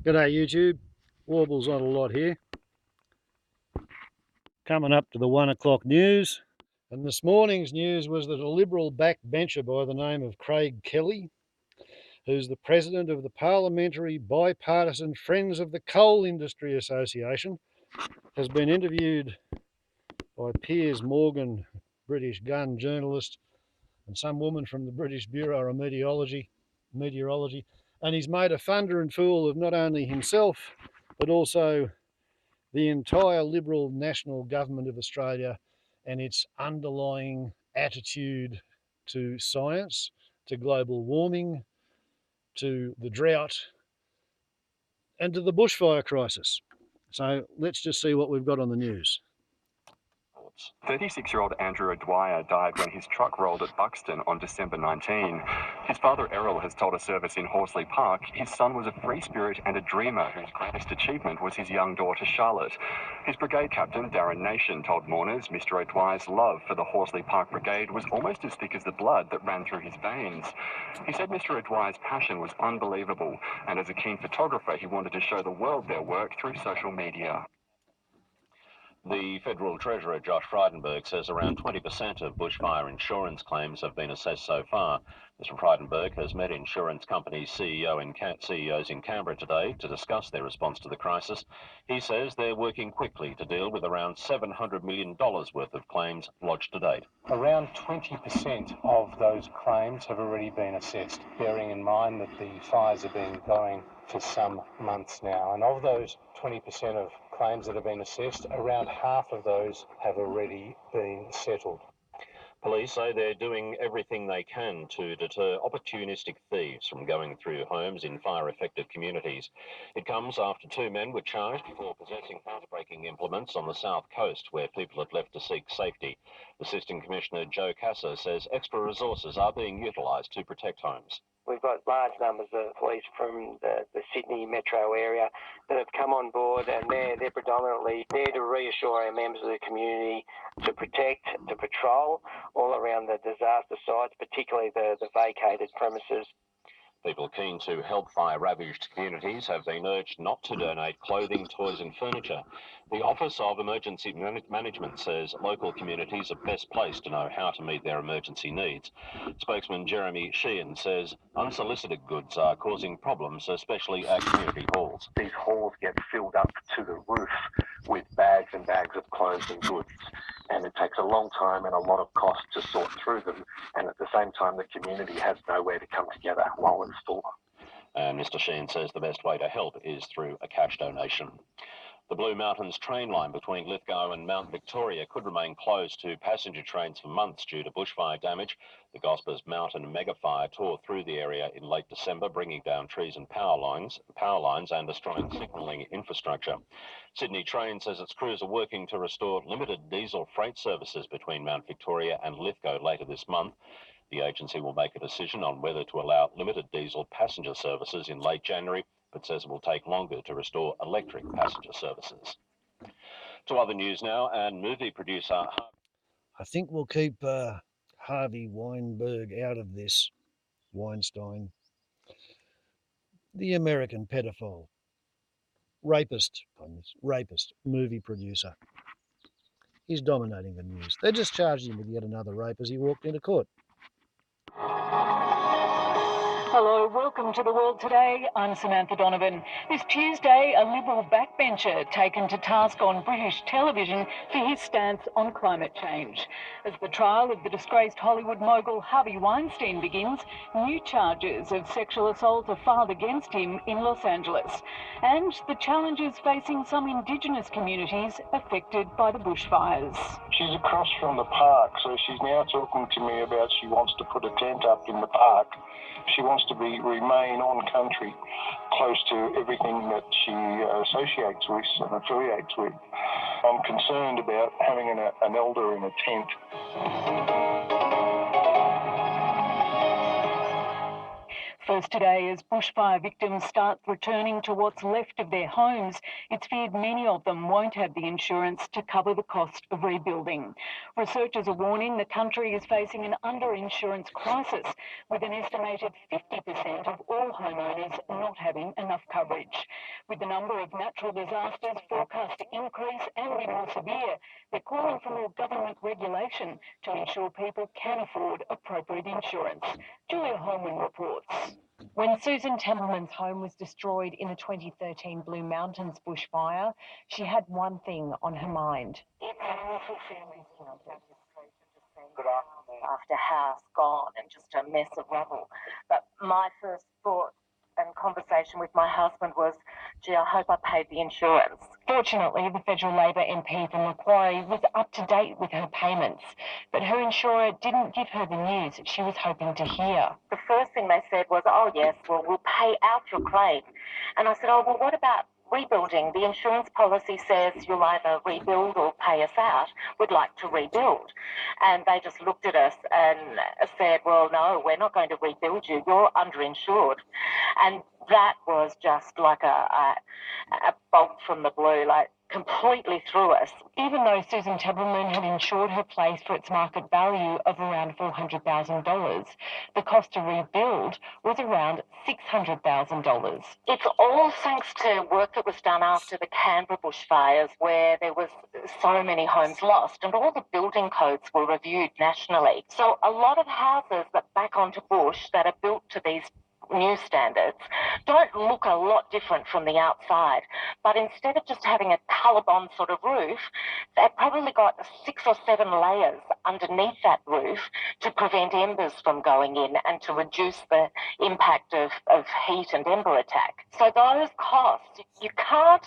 G'day YouTube, Warbles on a lot here. Coming up to the 1 o'clock news, and this morning's news was that a Liberal backbencher by the name of Craig Kelly, who's the president of the Parliamentary Bipartisan Friends of the Coal Industry Association, has been interviewed by Piers Morgan, British gun journalist, and some woman from the British Bureau of Meteorology, and he's made a thunder and fool of not only himself but also the entire Liberal National Government of Australia and its underlying attitude to science, to global warming, to the drought, and to the bushfire crisis. So let's just see what we've got on the news. 36-year-old Andrew O'Dwyer died when his truck rolled at Buxton on December 19. His father Errol has told a service in Horsley Park his son was a free spirit and a dreamer whose greatest achievement was his young daughter Charlotte. His brigade captain Darren Nation told mourners Mr O'Dwyer's love for the Horsley Park Brigade was almost as thick as the blood that ran through his veins. He said Mr O'Dwyer's passion was unbelievable, and as a keen photographer he wanted to show the world their work through social media. The Federal Treasurer, Josh Frydenberg, says around 20% of bushfire insurance claims have been assessed so far. Mr Frydenberg has met insurance companies' CEOs in Canberra today to discuss their response to the crisis. He says they're working quickly to deal with around $700 million worth of claims lodged to date. Around 20% of those claims have already been assessed, bearing in mind that the fires have been going for some months now. And of those 20% of claims that have been assessed, around half of those have already been settled. Police say they're doing everything they can to deter opportunistic thieves from going through homes in fire-affected communities. It comes after two men were charged for possessing housebreaking implements on the south coast where people had left to seek safety. Assistant Commissioner Joe Casser says extra resources are being utilised to protect homes. We've got large numbers of police from the Sydney metro area that have come on board, and they're predominantly there to reassure our members of the community, to protect, to patrol all around the disaster sites, particularly the vacated premises. People keen to help fire-ravaged communities have been urged not to donate clothing, toys and furniture. The Office of Emergency Management says local communities are best placed to know how to meet their emergency needs. Spokesman Jeremy Sheehan says unsolicited goods are causing problems, especially at community halls. These halls get filled up to the roof with bags and bags of clothes and goods, and it takes a long time and a lot of cost to sort through them, and at the same time the community has nowhere to come together while it's full. And Mr Sheehan says the best way to help is through a cash donation. The Blue Mountains train line between Lithgow and Mount Victoria could remain closed to passenger trains for months due to bushfire damage. The Gospers Mountain megafire tore through the area in late December, bringing down trees and power lines and destroying signalling infrastructure. Sydney Train says its crews are working to restore limited diesel freight services between Mount Victoria and Lithgow later this month. The agency will make a decision on whether to allow limited diesel passenger services in late January, but says it will take longer to restore electric passenger services. To other news now, and movie producer... I think we'll keep Harvey Weinberg out of this. Weinstein. The American pedophile. Rapist movie producer. He's dominating the news. They just charged him with yet another rape as he walked into court. Hello, welcome to The World Today. I'm Samantha Donovan. This Tuesday, a Liberal backbencher taken to task on British television for his stance on climate change. As the trial of the disgraced Hollywood mogul Harvey Weinstein begins, new charges of sexual assault are filed against him in Los Angeles. And the challenges facing some Indigenous communities affected by the bushfires. She's across from the park, so she's now talking to me about she wants to put a tent up in the park. She wants to remain on country, close to everything that she associates with and affiliates with. I'm concerned about having an elder in a tent. First today, as bushfire victims start returning to what's left of their homes, it's feared many of them won't have the insurance to cover the cost of rebuilding. Researchers are warning the country is facing an under-insurance crisis, with an estimated 50% of all homeowners not having enough coverage. With the number of natural disasters forecast to increase and be more severe, they're calling for more government regulation to ensure people can afford appropriate insurance. Julia Holman reports. When Susan Templeman's home was destroyed in the 2013 Blue Mountains bushfire, she had one thing on her mind. It's an awful feeling after house gone and just a mess of rubble. But my first thought and conversation with my husband was, gee, I hope I paid the insurance. Fortunately, the federal Labor MP from Macquarie was up to date with her payments, but her insurer didn't give her the news she was hoping to hear. The first thing they said was, oh yes, well, we'll pay out your claim. And I said, oh, well, what about rebuilding? The insurance policy says you'll either rebuild or pay us out. We'd like to rebuild. And they just looked at us and said, well, no, we're not going to rebuild you. You're underinsured. And that was just like a bolt from the blue, like completely through us. Even though Susan Templeman had insured her place for its market value of around $400,000, the cost to rebuild was around $600,000. It's all thanks to work that was done after the Canberra bushfires, where there was so many homes lost and all the building codes were reviewed nationally. So a lot of houses that back onto bush that are built to these new standards don't look a lot different from the outside, but instead of just having a colour-bond sort of roof, they've probably got 6 or 7 layers underneath that roof to prevent embers from going in and to reduce the impact of heat and ember attack. So those costs, you can't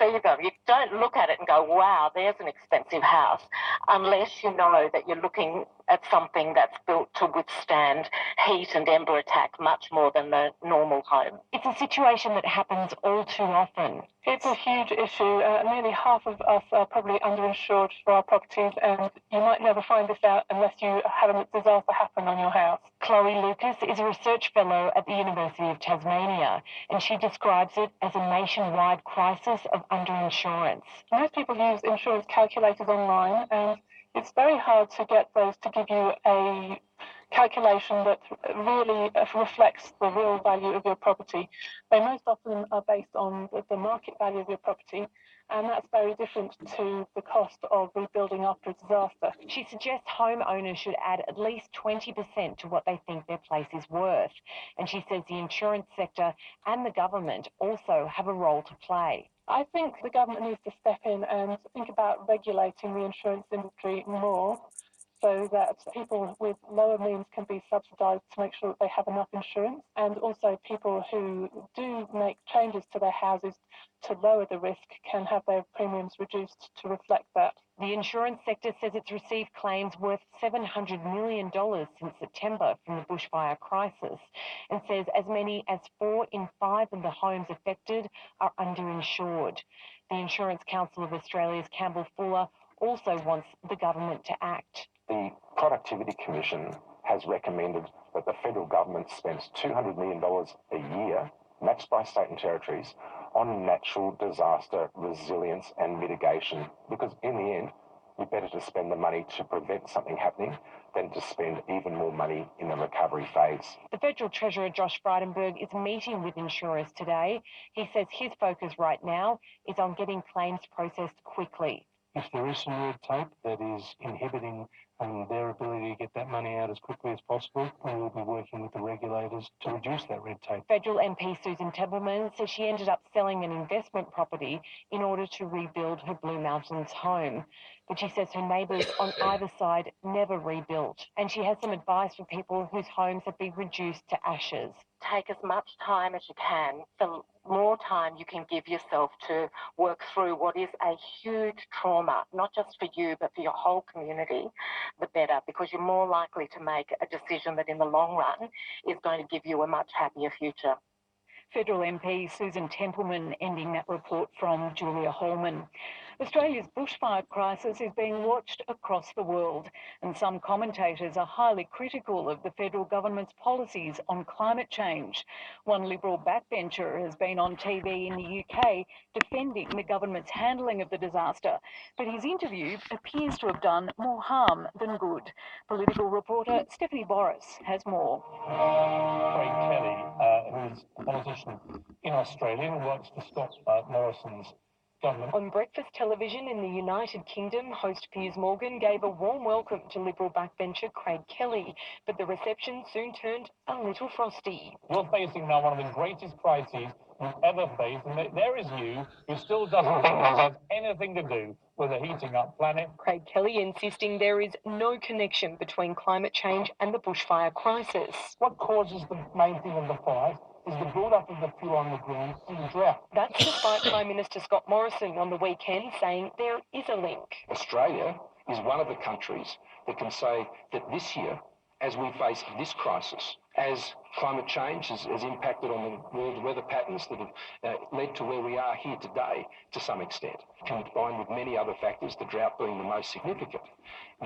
see them. You don't look at it and go, wow, there's an expensive house, unless you know that you're looking at something that's built to withstand heat and ember attack much more than the normal home. It's a situation that happens all too often. It's a huge issue. Nearly half of us are probably underinsured for our properties, and you might never find this out unless you have a disaster happen on your house. Chloe Lucas is a research fellow at the University of Tasmania, and she describes it as a nationwide crisis of underinsurance. Most people use insurance calculators online, and it's very hard to get those to give you a calculation that really reflects the real value of your property. They most often are based on the market value of your property, and that's very different to the cost of rebuilding after a disaster. She suggests homeowners should add at least 20% to what they think their place is worth, and she says the insurance sector and the government also have a role to play. I think the government needs to step in and think about regulating the insurance industry more, so that people with lower means can be subsidised to make sure that they have enough insurance, and also people who do make changes to their houses to lower the risk can have their premiums reduced to reflect that. The insurance sector says it's received claims worth $700 million since September from the bushfire crisis, and says as many as 4 in 5 of the homes affected are underinsured. The Insurance Council of Australia's Campbell Fuller also wants the government to act. The Productivity Commission has recommended that the federal government spends $200 million a year, matched by state and territories, on natural disaster resilience and mitigation, because in the end, we're better to spend the money to prevent something happening than to spend even more money in the recovery phase. The Federal Treasurer Josh Frydenberg is meeting with insurers today. He says his focus right now is on getting claims processed quickly. If there is some red tape that is inhibiting their ability to get that money out as quickly as possible, we will be working with the regulators to reduce that red tape. Federal MP Susan Templeman says she ended up selling an investment property in order to rebuild her Blue Mountains home. But she says her neighbours on either side never rebuilt, and she has some advice for people whose homes have been reduced to ashes. Take as much time as you can. The more time you can give yourself to work through what is a huge trauma, not just for you, but for your whole community, the better, because you're more likely to make a decision that in the long run is going to give you a much happier future. Federal MP Susan Templeman ending that report from Julia Holman. Australia's bushfire crisis is being watched across the world, and some commentators are highly critical of the federal government's policies on climate change. One Liberal backbencher has been on TV in the UK defending the government's handling of the disaster, but his interview appears to have done more harm than good. Political reporter Stephanie Boris has more. Craig Kelly who is a politician in Australia and works for Scott Morrison's government. On breakfast television in the United Kingdom, host Piers Morgan gave a warm welcome to Liberal backbencher Craig Kelly, but the reception soon turned a little frosty. You're facing now one of the greatest crises you've ever faced, and there is you who still doesn't think this has anything to do with a heating up planet. Craig Kelly insisting there is no connection between climate change and the bushfire crisis. What causes the main thing of the fires is the build-up of the fuel on the ground and drought. That's despite Prime Minister Scott Morrison on the weekend saying there is a link. Australia is one of the countries that can say that this year, as we face this crisis, as climate change has impacted on the world's weather patterns that have led to where we are here today to some extent, combined with many other factors, the drought being the most significant,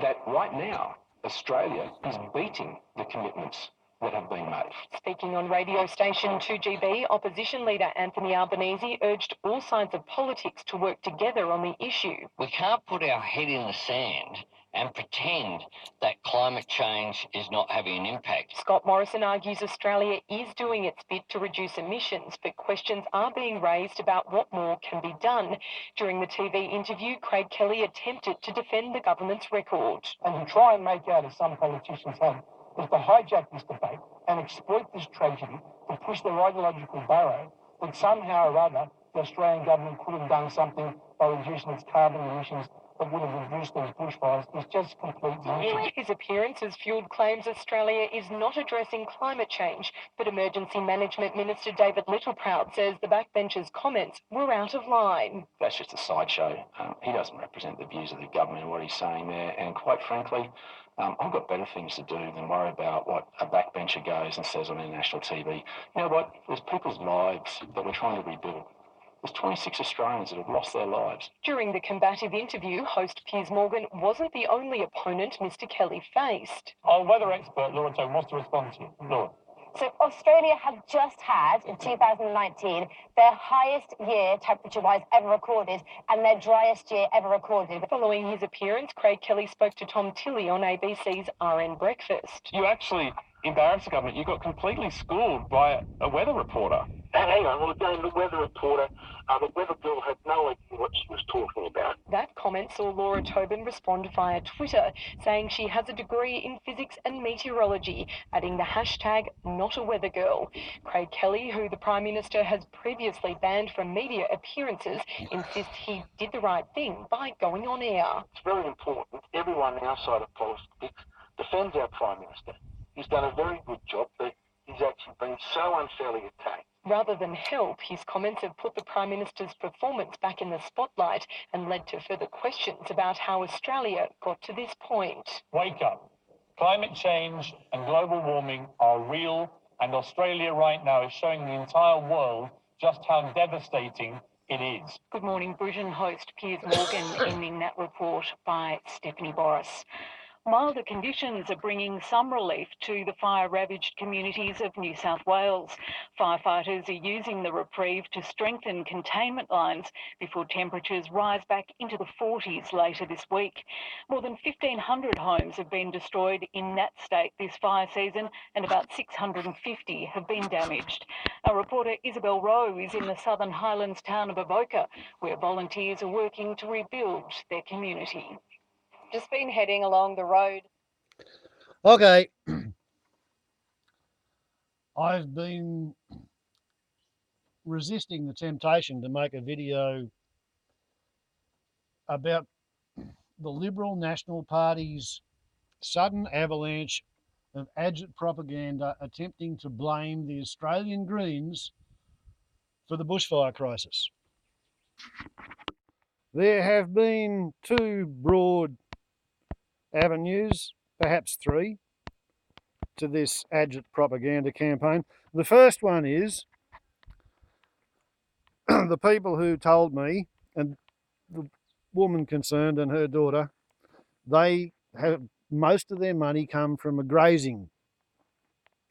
that right now Australia is beating the commitments that have been made. Speaking on radio station 2GB, opposition leader Anthony Albanese urged all sides of politics to work together on the issue. We can't put our head in the sand and pretend that climate change is not having an impact. Scott Morrison argues Australia is doing its bit to reduce emissions, but questions are being raised about what more can be done. During the TV interview, Craig Kelly attempted to defend the government's record. And to try and make out, as some politicians have, is to hijack this debate and exploit this tragedy to push their ideological barrow that somehow or other the Australian government could have done something by reducing its carbon emissions that would have reduced those bushfires. Is just complete nonsense. His appearance has fueled claims Australia is not addressing climate change, but Emergency Management Minister David Littleproud says the backbencher's comments were out of line. That's just a sideshow. He doesn't represent the views of the government and what he's saying there, and quite frankly, I've got better things to do than worry about what a backbencher goes and says on international TV. You know what? There's people's lives that we're trying to rebuild. There's 26 Australians that have lost their lives. During the combative interview, host Piers Morgan wasn't the only opponent Mr Kelly faced. Our weather expert, Laura Tone, wants to respond to you. Laura. So Australia have just had, in 2019, their highest year temperature-wise ever recorded and their driest year ever recorded. Following his appearance, Craig Kelly spoke to Tom Tilley on ABC's RN Breakfast. You actually embarrassed the government. You got completely schooled by a weather reporter. Hang on, well, again, the weather reporter, the weather girl had no idea what she was talking about. That comment saw Laura Tobin respond via Twitter, saying she has a degree in physics and meteorology, adding the hashtag #NotAWeatherGirl. Craig Kelly, who the Prime Minister has previously banned from media appearances, insists he did the right thing by going on air. It's very important. Everyone outside of politics defends our Prime Minister. He's done a very good job, but he's actually been so unfairly attacked. Rather than help, his comments have put the Prime Minister's performance back in the spotlight and led to further questions about how Australia got to this point. Wake up. Climate change and global warming are real, and Australia right now is showing the entire world just how devastating it is. Good morning, Britain host Piers Morgan, ending that report by Stephanie Boris. Milder conditions are bringing some relief to the fire-ravaged communities of New South Wales. Firefighters are using the reprieve to strengthen containment lines before temperatures rise back into the 40s later this week. More than 1,500 homes have been destroyed in that state this fire season, and about 650 have been damaged. Our reporter Isabel Rowe is in the Southern Highlands town of Avoca, where volunteers are working to rebuild their community. Just been heading along the road. Okay. I've been resisting the temptation to make a video about the Liberal National Party's sudden avalanche of agit propaganda attempting to blame the Australian Greens for the bushfire crisis. There have been two broad avenues, perhaps three, to this agit propaganda campaign. The first one is the people who told me, and the woman concerned and her daughter, they have most of their money come from a grazing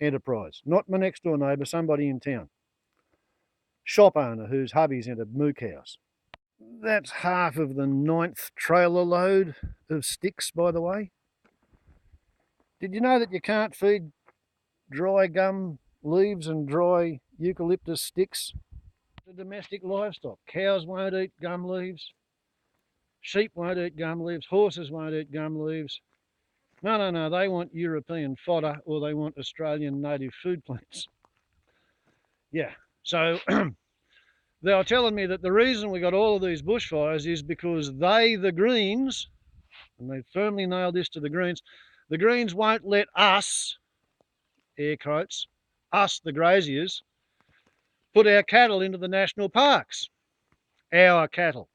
enterprise, not my next door neighbour, somebody in town. Shop owner whose hubby's in a mook house. That's half of the 9th trailer load of sticks, by the way. Did you know that you can't feed dry gum leaves and dry eucalyptus sticks to domestic livestock. Cows won't eat gum leaves. Sheep won't eat gum leaves. Horses won't eat gum leaves. No, they want European fodder, or they want Australian native food plants. Yeah, so they are telling me that the reason we got all of these bushfires is because they, the Greens, and they firmly nailed this to the Greens won't let us, air quotes, us the graziers, put our cattle into the national parks. Our cattle.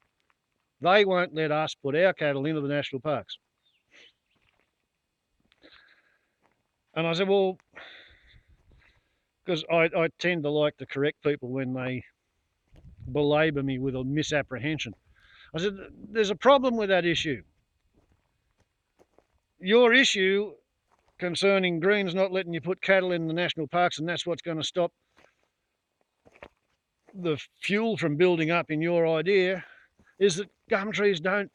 They won't let us put our cattle into the national parks. And I said, well, because I tend to like to correct people when they belabour me with a misapprehension. I said, there's a problem with that issue. Your issue concerning Greens not letting you put cattle in the national parks, and that's what's going to stop the fuel from building up in your idea, is that gum trees don't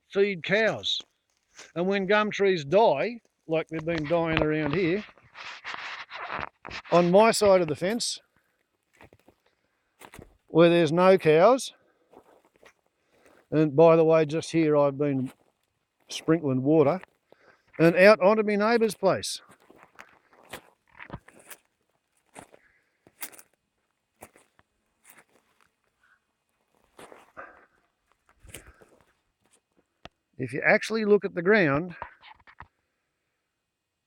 feed cows. And when gum trees die, like they've been dying around here, on my side of the fence, where there's no cows, and by the way, just here I've been sprinkling water, and out onto my neighbour's place. If you actually look at the ground,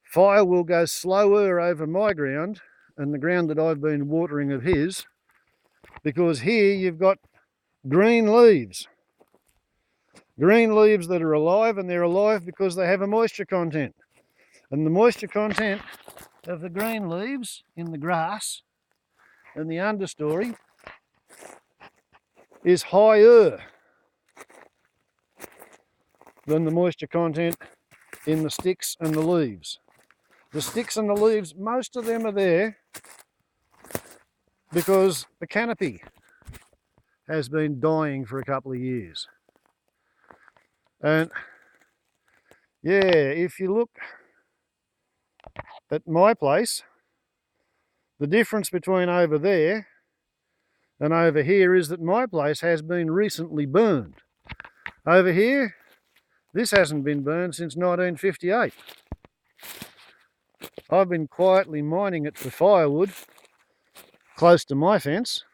fire will go slower over my ground and the ground that I've been watering of his, because here you've got green leaves. Green leaves that are alive, and they're alive because they have a moisture content. And the moisture content of the green leaves in the grass and the understory is higher than the moisture content in the sticks and the leaves. The sticks and the leaves, most of them are there because the canopy has been dying for a couple of years. And yeah, if you look at my place, the difference between over there and over here is that my place has been recently burned. Over here, this hasn't been burned since 1958. I've been quietly mining it for firewood close to my fence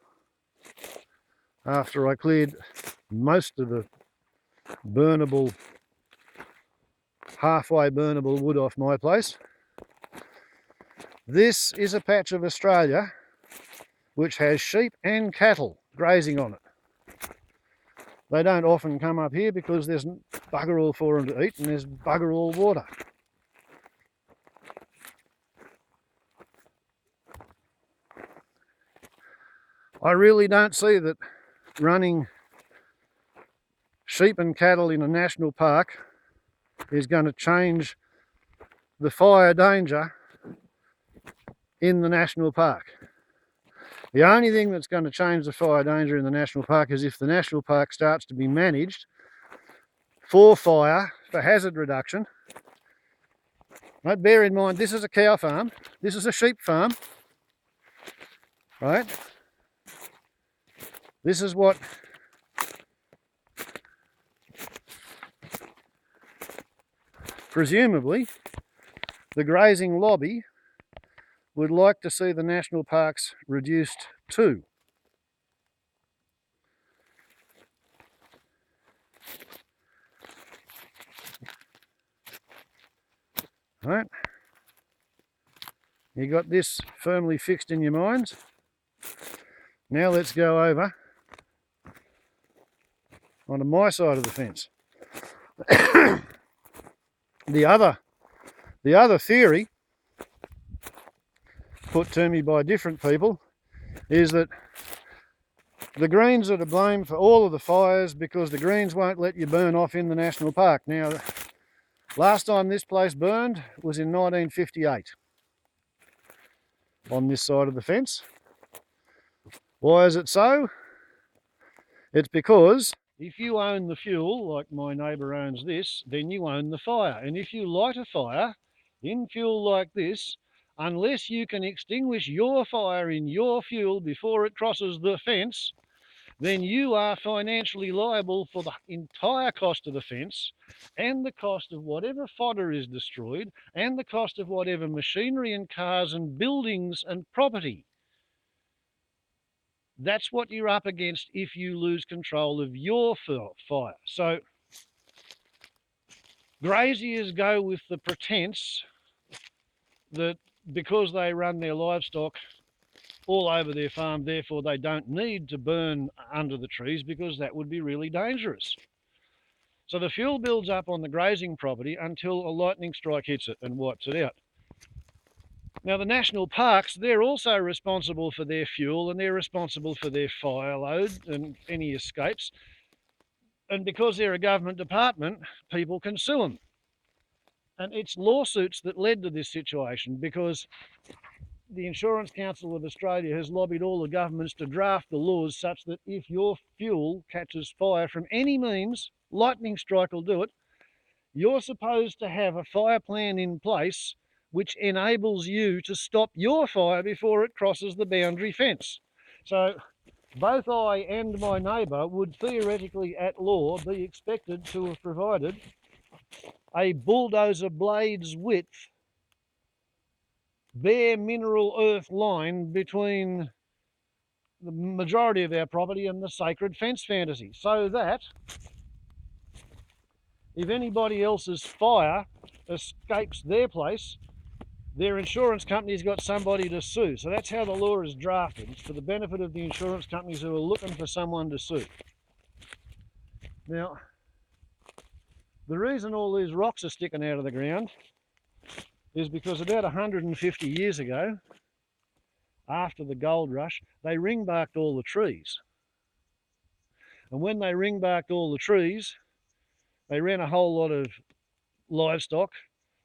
after I cleared most of the burnable, halfway burnable wood off my place. This is a patch of Australia which has sheep and cattle grazing on it. They don't often come up here because there's bugger all for them to eat and there's bugger all water. I really don't see that running sheep and cattle in a national park is going to change the fire danger in the national park. The only thing that's going to change the fire danger in the national park is if the national park starts to be managed for fire, for hazard reduction. Right, bear in mind, this is a cow farm, this is a sheep farm, right? This is what presumably the grazing lobby would like to see the national parks reduced to. Right, you got this firmly fixed in your minds. Now let's go over onto my side of the fence. The other theory put to me by different people is that the Greens are to blame for all of the fires because the Greens won't let you burn off in the national park. Now, last time this place burned was in 1958 on this side of the fence. Why is it so? It's because if you own the fuel, like my neighbour owns this, then you own the fire. And if you light a fire in fuel like this, unless you can extinguish your fire in your fuel before it crosses the fence, then you are financially liable for the entire cost of the fence and the cost of whatever fodder is destroyed and the cost of whatever machinery and cars and buildings and property. That's what you're up against if you lose control of your fire. So graziers go with the pretense that because they run their livestock all over their farm, therefore they don't need to burn under the trees because that would be really dangerous. So the fuel builds up on the grazing property until a lightning strike hits it and wipes it out. Now the national parks, they're also responsible for their fuel and they're responsible for their fire load and any escapes. And because they're a government department, people can sue them. And it's lawsuits that led to this situation because the Insurance Council of Australia has lobbied all the governments to draft the laws such that if your fuel catches fire from any means, lightning strike will do it, you're supposed to have a fire plan in place which enables you to stop your fire before it crosses the boundary fence. So both I and my neighbour would theoretically at law be expected to have provided a bulldozer blade's width bare mineral earth line between the majority of our property and the sacred fence fantasy, so that if anybody else's fire escapes their place, their insurance company's got somebody to sue. So that's how the law is drafted. It's for the benefit of the insurance companies who are looking for someone to sue. Now, the reason all these rocks are sticking out of the ground is because about 150 years ago, after the gold rush, they ring-barked all the trees. And when they ring-barked all the trees, they ran a whole lot of livestock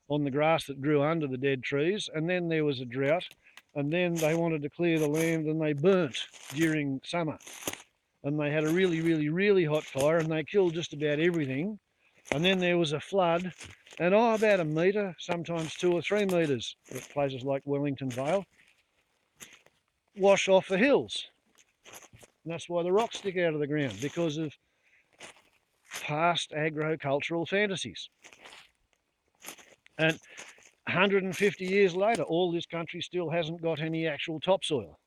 on the grass that grew under the dead trees, and then there was a drought, and then they wanted to clear the land and they burnt during summer. And they had a really hot fire and they killed just about everything. And then there was a flood, and about a metre, sometimes 2 or 3 metres at places like Wellington Vale, wash off the hills. And that's why the rocks stick out of the ground, because of past agricultural fantasies. And 150 years later, all this country still hasn't got any actual topsoil.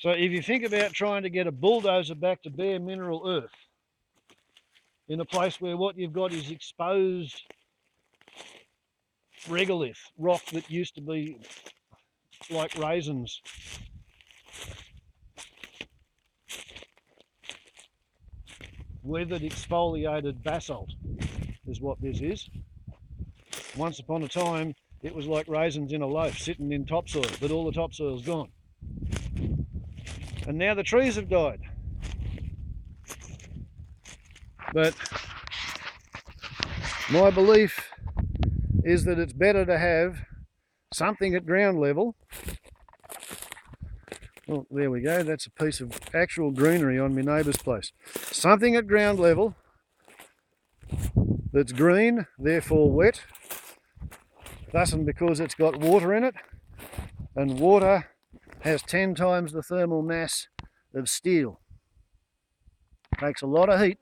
So if you think about trying to get a bulldozer back to bare mineral earth in a place where what you've got is exposed regolith, rock that used to be like raisins, weathered exfoliated basalt is what this is. Once upon a time it was like raisins in a loaf sitting in topsoil, but all the topsoil's gone. And now the trees have died. But my belief is that it's better to have something at ground level. Well, there we go, that's a piece of actual greenery on my neighbour's place. Something at ground level that's green, therefore wet, thus and because it's got water in it, and water has 10 times the thermal mass of steel. It takes a lot of heat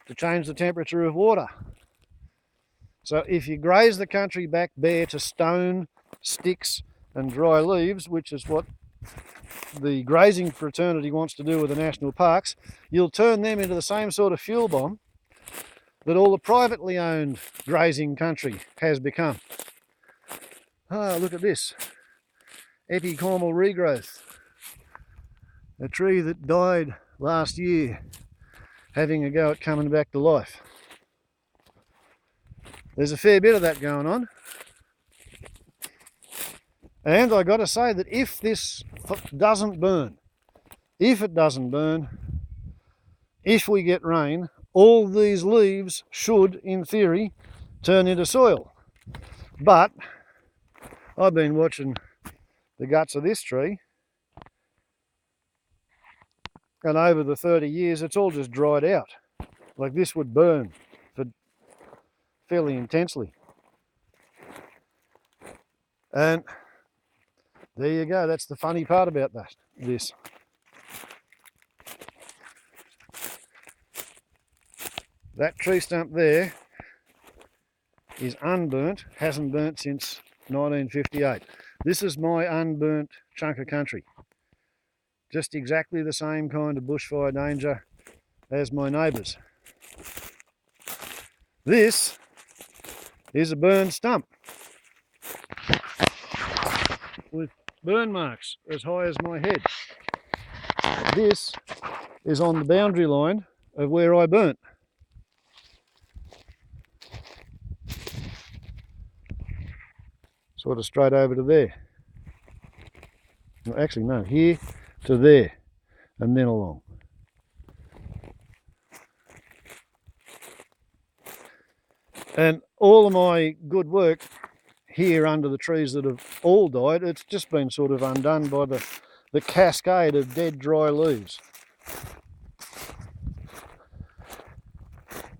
to change the temperature of water. So if you graze the country back bare to stone, sticks and dry leaves, which is what the grazing fraternity wants to do with the national parks, you'll turn them into the same sort of fuel bomb that all the privately owned grazing country has become. Ah, look at this. Epicormal regrowth. A tree that died last year having a go at coming back to life. There's a fair bit of that going on. And I got to say that if this doesn't burn, if we get rain, all these leaves should, in theory, turn into soil. But I've been watching the guts of this tree, and over the 30 years it's all just dried out. Like this would burn fairly intensely. And there you go, that's the funny part about this. That tree stump there is unburnt, hasn't burnt since 1958. This is my unburnt chunk of country. Just exactly the same kind of bushfire danger as my neighbours. This is a burned stump with burn marks as high as my head. This is on the boundary line of where I burnt. Sort of straight over to there. Actually, no, here to there and then along. And all of my good work here under the trees that have all died, it's just been sort of undone by the cascade of dead dry leaves.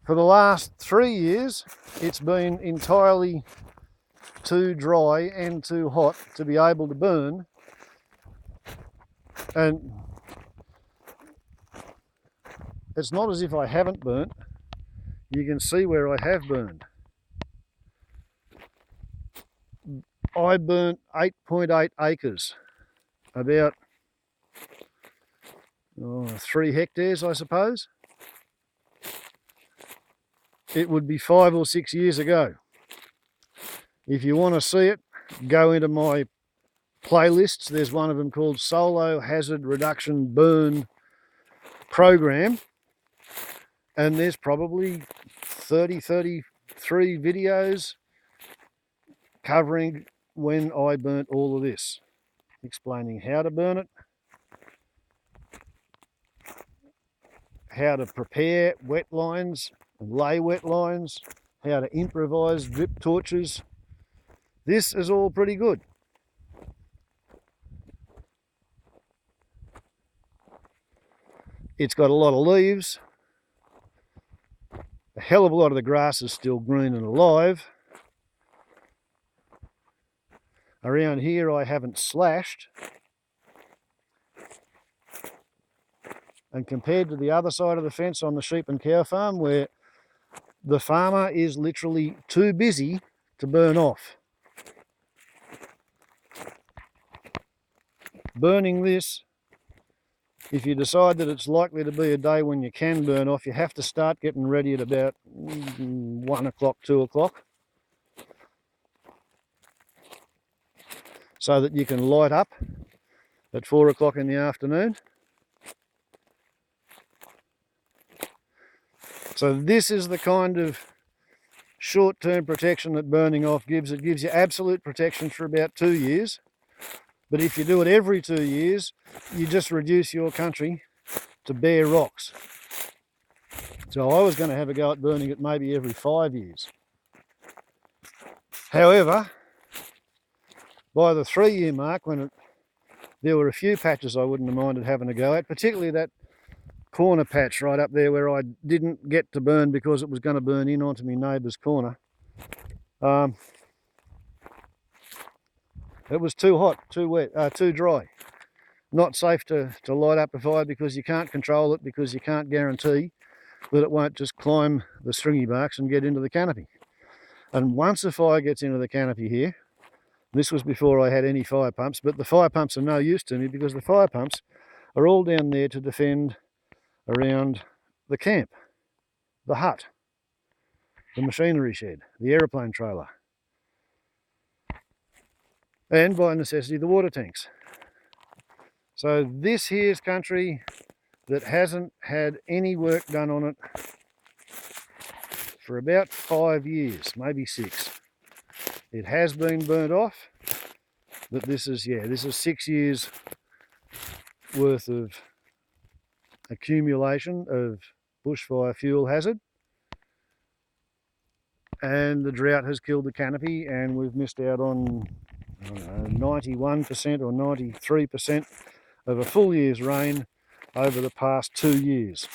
For the last 3 years, it's been entirely too dry and too hot to be able to burn. And it's not as if I haven't burnt. You can see where I have burned. I burnt 8.8 acres, about 3 hectares, I suppose. It would be 5 or 6 years ago. If you want to see it, go into my playlists. There's one of them called Solo Hazard Reduction Burn Program, and there's probably 33 videos covering when I burnt all of this, explaining how to burn it, how to prepare wet lines and lay wet lines, how to improvise drip torches. This is all pretty good. It's got a lot of leaves. A hell of a lot of the grass is still green and alive. Around here I haven't slashed. And compared to the other side of the fence on the sheep and cow farm, where the farmer is literally too busy to burn off. Burning this, if you decide that it's likely to be a day when you can burn off, you have to start getting ready at about 1 o'clock, 2 o'clock, so that you can light up at 4 o'clock in the afternoon. So this is the kind of short-term protection that burning off gives. It gives you absolute protection for about 2 years. But if you do it every 2 years, you just reduce your country to bare rocks. So I was going to have a go at burning it maybe every 5 years. However, by the 3-year mark, when there were a few patches I wouldn't have minded having a go at, particularly that corner patch right up there where I didn't get to burn because it was going to burn in onto my neighbour's corner. It was too hot, too wet, too dry. Not safe to light up a fire because you can't control it, because you can't guarantee that it won't just climb the stringy barks and get into the canopy. And once a fire gets into the canopy here, this was before I had any fire pumps, but the fire pumps are no use to me because the fire pumps are all down there to defend around the camp, the hut, the machinery shed, the aeroplane trailer, and by necessity the water tanks. So this here's country that hasn't had any work done on it for about 5 years, maybe 6. It has been burnt off, but this is 6 years worth of accumulation of bushfire fuel hazard, and the drought has killed the canopy, and we've missed out on 91% or 93% of a full year's rain over the past 2 years.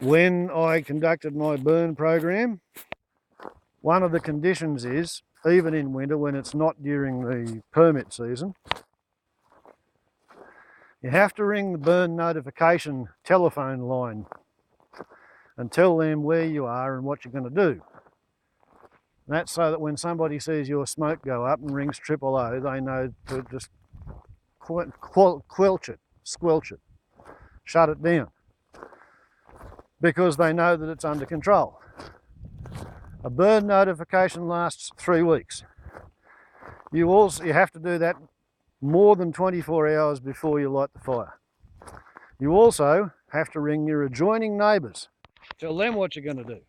when I conducted my burn program, one of the conditions is, even in winter when it's not during the permit season, you have to ring the burn notification telephone line and tell them where you are and what you're going to do. That's so that when somebody sees your smoke go up and rings 000, they know to just squelch it, shut it down, because they know that it's under control. A burn notification lasts 3 weeks. You have to do that more than 24 hours before you light the fire. You also have to ring your adjoining neighbours. Tell them what you're going to do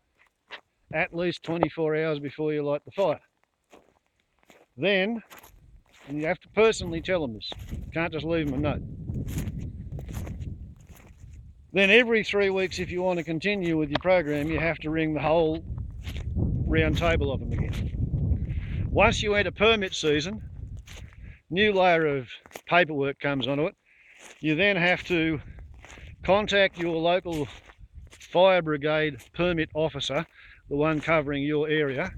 at least 24 hours before you light the fire. Then, and you have to personally tell them this, you can't just leave them a note. Then every 3 weeks, if you want to continue with your program, you have to ring the whole round table of them again. Once you enter permit season, new layer of paperwork comes onto it. You then have to contact your local fire brigade permit officer, the one covering your area,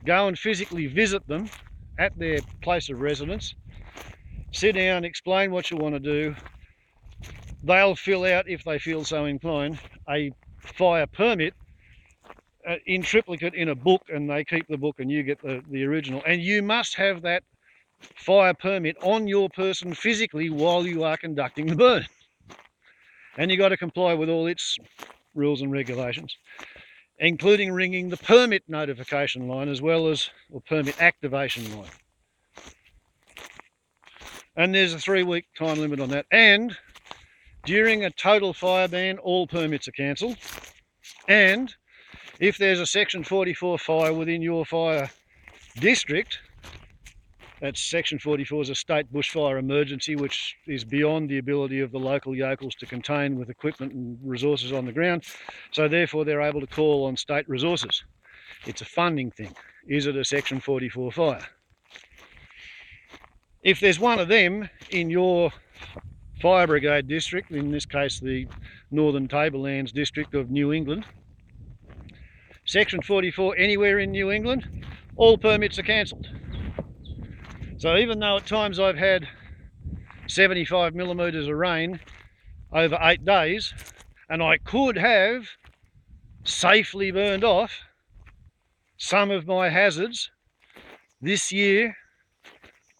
go and physically visit them at their place of residence, sit down, explain what you want to do. They'll fill out, if they feel so inclined, a fire permit in triplicate in a book, and they keep the book and you get the original. And you must have that fire permit on your person physically while you are conducting the burn. And you've got to comply with all its rules and regulations, including ringing the permit notification line as well as, or permit activation line. And there's a 3-week time limit on that. And during a total fire ban, all permits are cancelled. And if there's a Section 44 fire within your fire district, that's Section 44 is a state bushfire emergency, which is beyond the ability of the local yokels to contain with equipment and resources on the ground. So therefore they're able to call on state resources. It's a funding thing. Is it a Section 44 fire? If there's one of them in your fire brigade district, in this case the Northern Tablelands district of New England, Section 44 anywhere in New England, all permits are cancelled. So even though at times I've had 75 millimetres of rain over 8 days, and I could have safely burned off some of my hazards, this year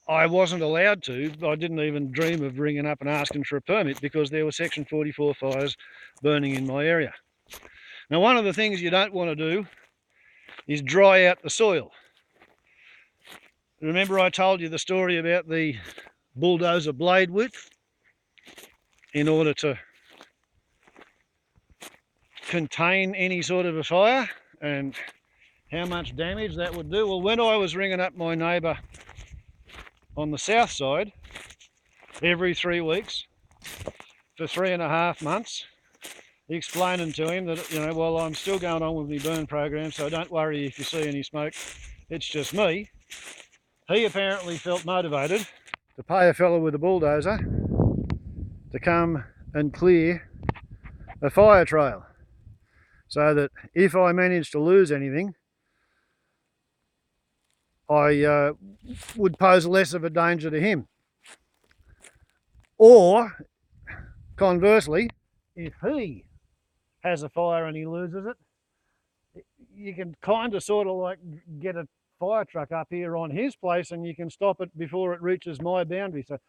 I wasn't allowed to. I didn't even dream of ringing up and asking for a permit because there were Section 44 fires burning in my area. Now, one of the things you don't want to do is dry out the soil. Remember I told you the story about the bulldozer blade width in order to contain any sort of a fire and how much damage that would do? Well, when I was ringing up my neighbour on the south side every 3 weeks for 3.5 months, explaining to him that, you know, well, I'm still going on with my burn program, so don't worry if you see any smoke, it's just me. He apparently felt motivated to pay a fellow with a bulldozer to come and clear a fire trail, so that if I managed to lose anything, I would pose less of a danger to him. Or, conversely, if he has a fire and he loses it, you can kind of sort of like get a fire truck up here on his place and you can stop it before it reaches my boundary. So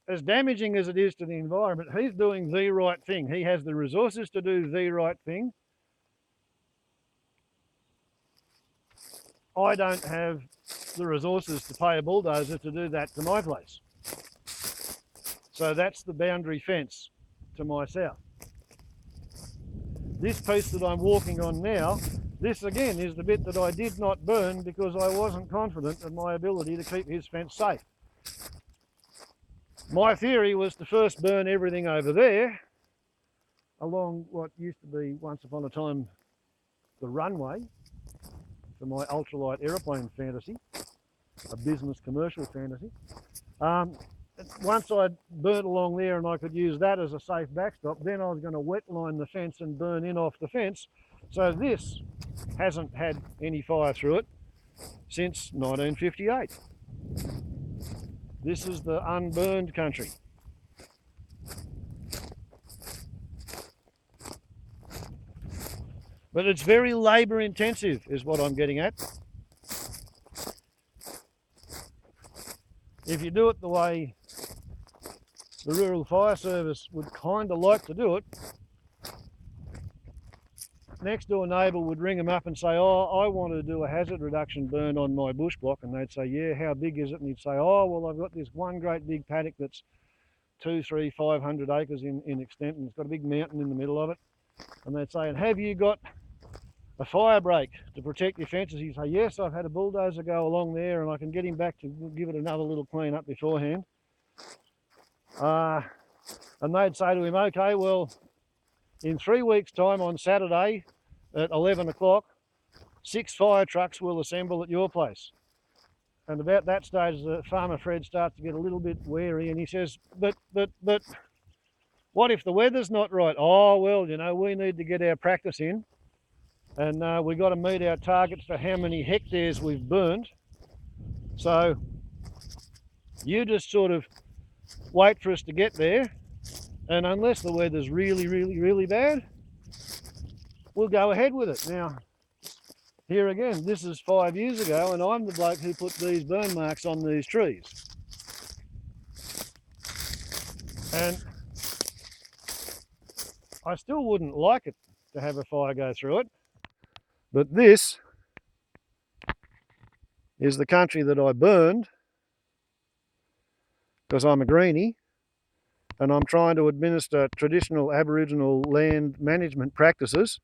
as damaging as it is to the environment, he's doing the right thing. He has the resources to do the right thing. I don't have the resources to pay a bulldozer to do that to my place. So that's the boundary fence to my south. This piece that I'm walking on now, this again is the bit that I did not burn because I wasn't confident of my ability to keep his fence safe. My theory was to first burn everything over there along what used to be once upon a time the runway for my ultralight aeroplane fantasy, a business commercial fantasy. once I'd burnt along there and I could use that as a safe backstop, then I was going to wetline the fence and burn in off the fence. So this hasn't had any fire through it since 1958. This is the unburned country. But it's very labour intensive is what I'm getting at. If you do it the way the Rural Fire Service would kind of like to do it, next door neighbour would ring them up and say, oh, I want to do a hazard reduction burn on my bush block, and they'd say, yeah, how big is it? And he'd say, oh, well, I've got this one great big paddock that's 200, 300, 500 acres in extent, and it's got a big mountain in the middle of it. And they'd say, and have you got a fire break to protect your fences? He'd say, yes, I've had a bulldozer go along there and I can get him back to give it another little clean up beforehand. And they'd say to him, okay, well, in 3 weeks' time on Saturday at 11 o'clock, 6 fire trucks will assemble at your place. And about that stage, the farmer Fred starts to get a little bit wary, and he says, but what if the weather's not right? Oh, well, you know, we need to get our practice in, and we've got to meet our targets for how many hectares we've burned. So you just sort of wait for us to get there, and unless the weather's really, really, really bad, we'll go ahead with it. Now, here again, this is 5 years ago, and I'm the bloke who put these burn marks on these trees. And I still wouldn't like it to have a fire go through it, but this is the country that I burned because I'm a greenie and I'm trying to administer traditional Aboriginal land management practices.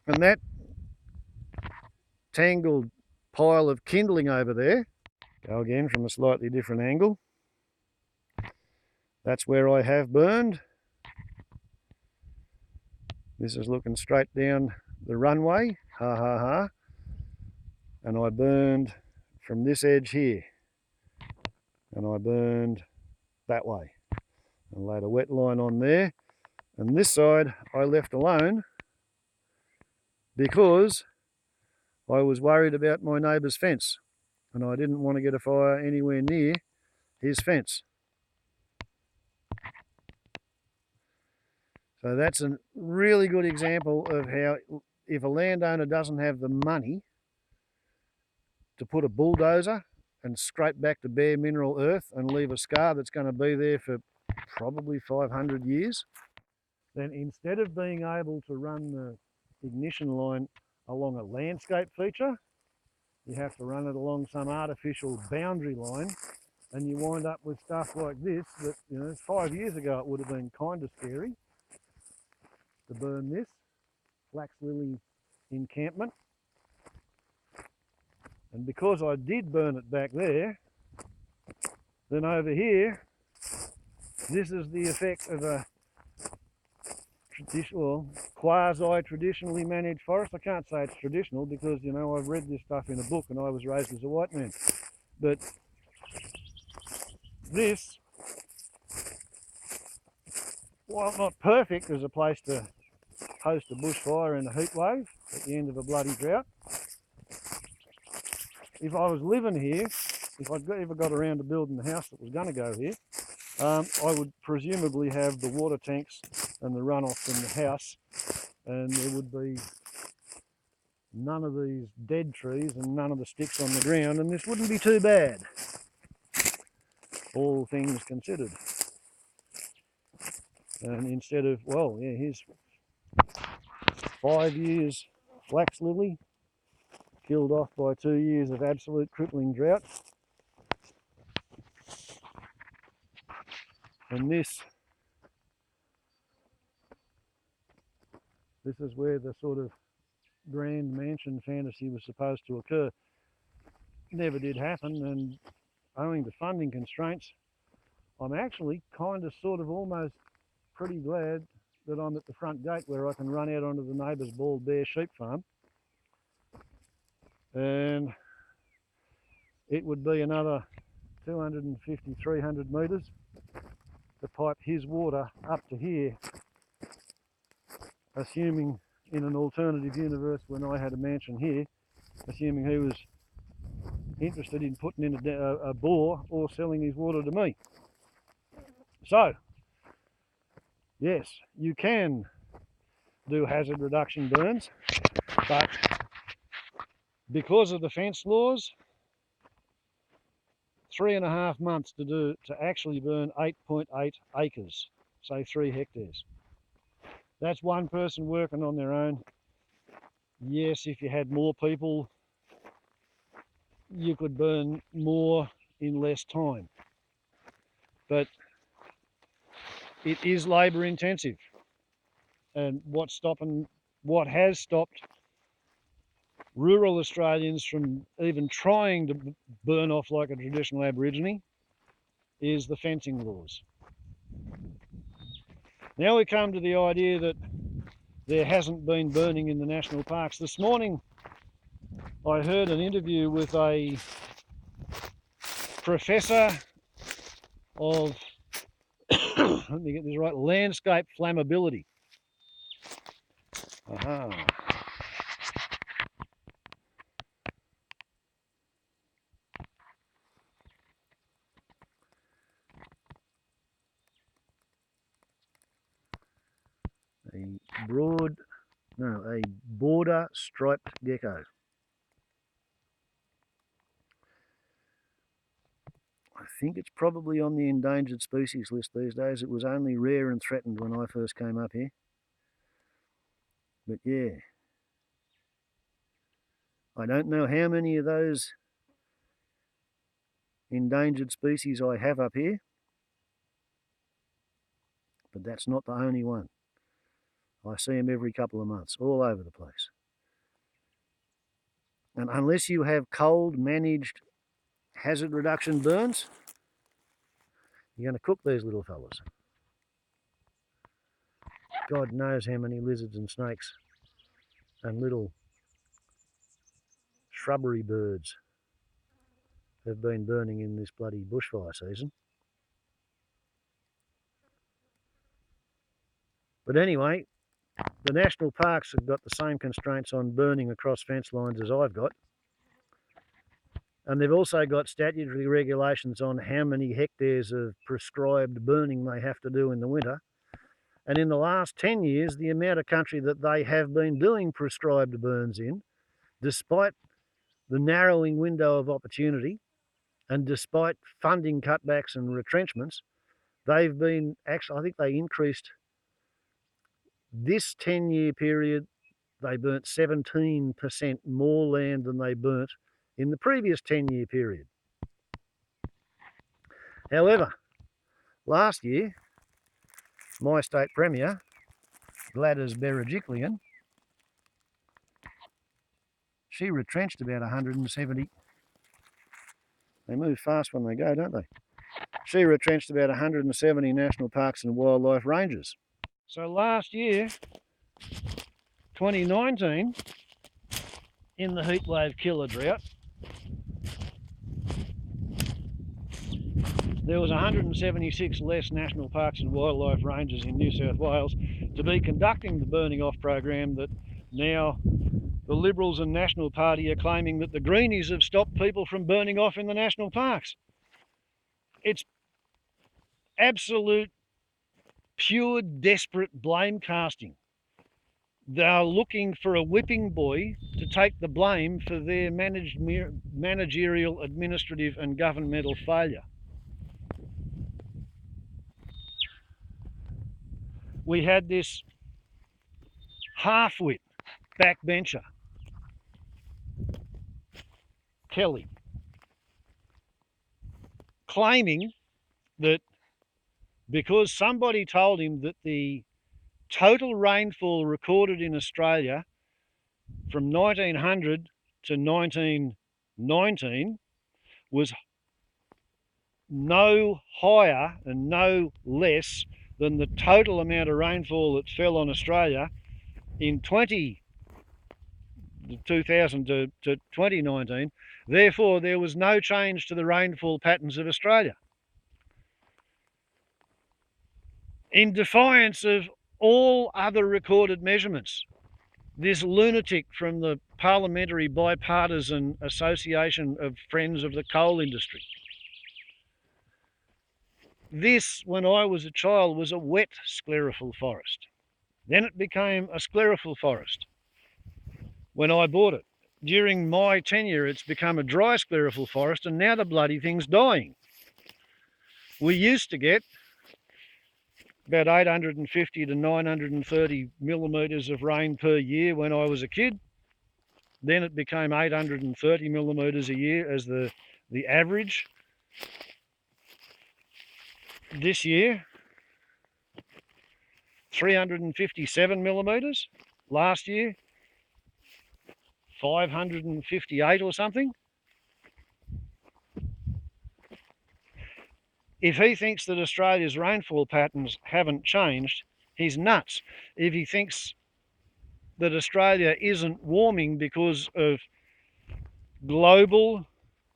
And that tangled pile of kindling over there, go again from a slightly different angle, that's where I have burned. This is looking straight down the runway, ha ha ha, and I burned from this edge here, and I burned that way, and laid a wet line on there, and this side I left alone because I was worried about my neighbour's fence, and I didn't want to get a fire anywhere near his fence. So that's a really good example of how, if a landowner doesn't have the money to put a bulldozer and scrape back to bare mineral earth and leave a scar that's going to be there for probably 500 years, then instead of being able to run the ignition line along a landscape feature, you have to run it along some artificial boundary line, and you wind up with stuff like this that, you know, 5 years ago it would have been kind of scary to burn this flax lily encampment. And because I did burn it back there, then over here, this is the effect of a traditional, quasi-traditionally managed forest. I can't say it's traditional because, you know, I've read this stuff in a book and I was raised as a white man. But this, while not perfect as a place to host a bushfire and a heat wave at the end of a bloody drought, if I was living here, if I'd ever got around to building the house that was going to go here, I would presumably have the water tanks and the runoff from the house, and there would be none of these dead trees and none of the sticks on the ground, and this wouldn't be too bad, all things considered. And instead of, well, yeah, here's 5 years flax lily, killed off by 2 years of absolute crippling drought. And this is where the sort of grand mansion fantasy was supposed to occur. Never did happen, and owing to funding constraints, I'm actually kind of sort of almost pretty glad that I'm at the front gate where I can run out onto the neighbour's bald bear sheep farm. And it would be another 250, 300 metres to pipe his water up to here, assuming in an alternative universe when I had a mansion here, assuming he was interested in putting in a bore or selling his water to me. So, yes, you can do hazard reduction burns, but because of the fence laws, 3.5 months to actually burn 8.8 acres, say 3 hectares. That's one person working on their own. Yes, if you had more people, you could burn more in less time. But it is labour intensive. And what has stopped rural Australians from even trying to burn off like a traditional Aborigine is the fencing laws. Now we come to the idea that there hasn't been burning in the national parks. This morning I heard an interview with a professor of, let me get this right, landscape flammability. Aha. A Border Striped Gecko. I think it's probably on the endangered species list these days. It was only rare and threatened when I first came up here. But yeah, I don't know how many of those endangered species I have up here, but that's not the only one. I see them every couple of months, all over the place. And unless you have cold managed hazard reduction burns, you're going to cook these little fellas. God knows how many lizards and snakes and little shrubbery birds have been burning in this bloody bushfire season. But anyway, the national parks have got the same constraints on burning across fence lines as I've got. And they've also got statutory regulations on how many hectares of prescribed burning they have to do in the winter. And in the last 10 years, the amount of country that they have been doing prescribed burns in, despite the narrowing window of opportunity and despite funding cutbacks and retrenchments, they've been actually, I think they increased this 10-year period, they burnt 17% more land than they burnt in the previous 10-year period. However, last year, my state premier, Gladys Berejiklian, she retrenched about 170. They move fast when they go, don't they? She retrenched about 170 national parks and wildlife ranges. So last year, 2019, in the heatwave killer drought, there was 176 less national parks and wildlife ranges in New South Wales to be conducting the burning off program that now the Liberals and National Party are claiming that the Greenies have stopped people from burning off in the national parks. It's absolute, pure, desperate blame casting. They're looking for a whipping boy to take the blame for their managerial, administrative and governmental failure. We had this half-wit backbencher, Kelly, claiming that because somebody told him that the total rainfall recorded in Australia from 1900 to 1919 was no higher and no less than the total amount of rainfall that fell on Australia in 2000 to 2019. Therefore, there was no change to the rainfall patterns of Australia. In defiance of all other recorded measurements, this lunatic from the Parliamentary Bipartisan Association of Friends of the Coal Industry. This, when I was a child, was a wet sclerophyll forest. Then it became a sclerophyll forest when I bought it. During my tenure, it's become a dry sclerophyll forest, and now the bloody thing's dying. We used to get about 850 to 930 millimetres of rain per year when I was a kid. Then it became 830 millimetres a year as the average. This year, 357 millimetres. Last year, 558 or something. If he thinks that Australia's rainfall patterns haven't changed, he's nuts. If he thinks that Australia isn't warming because of global,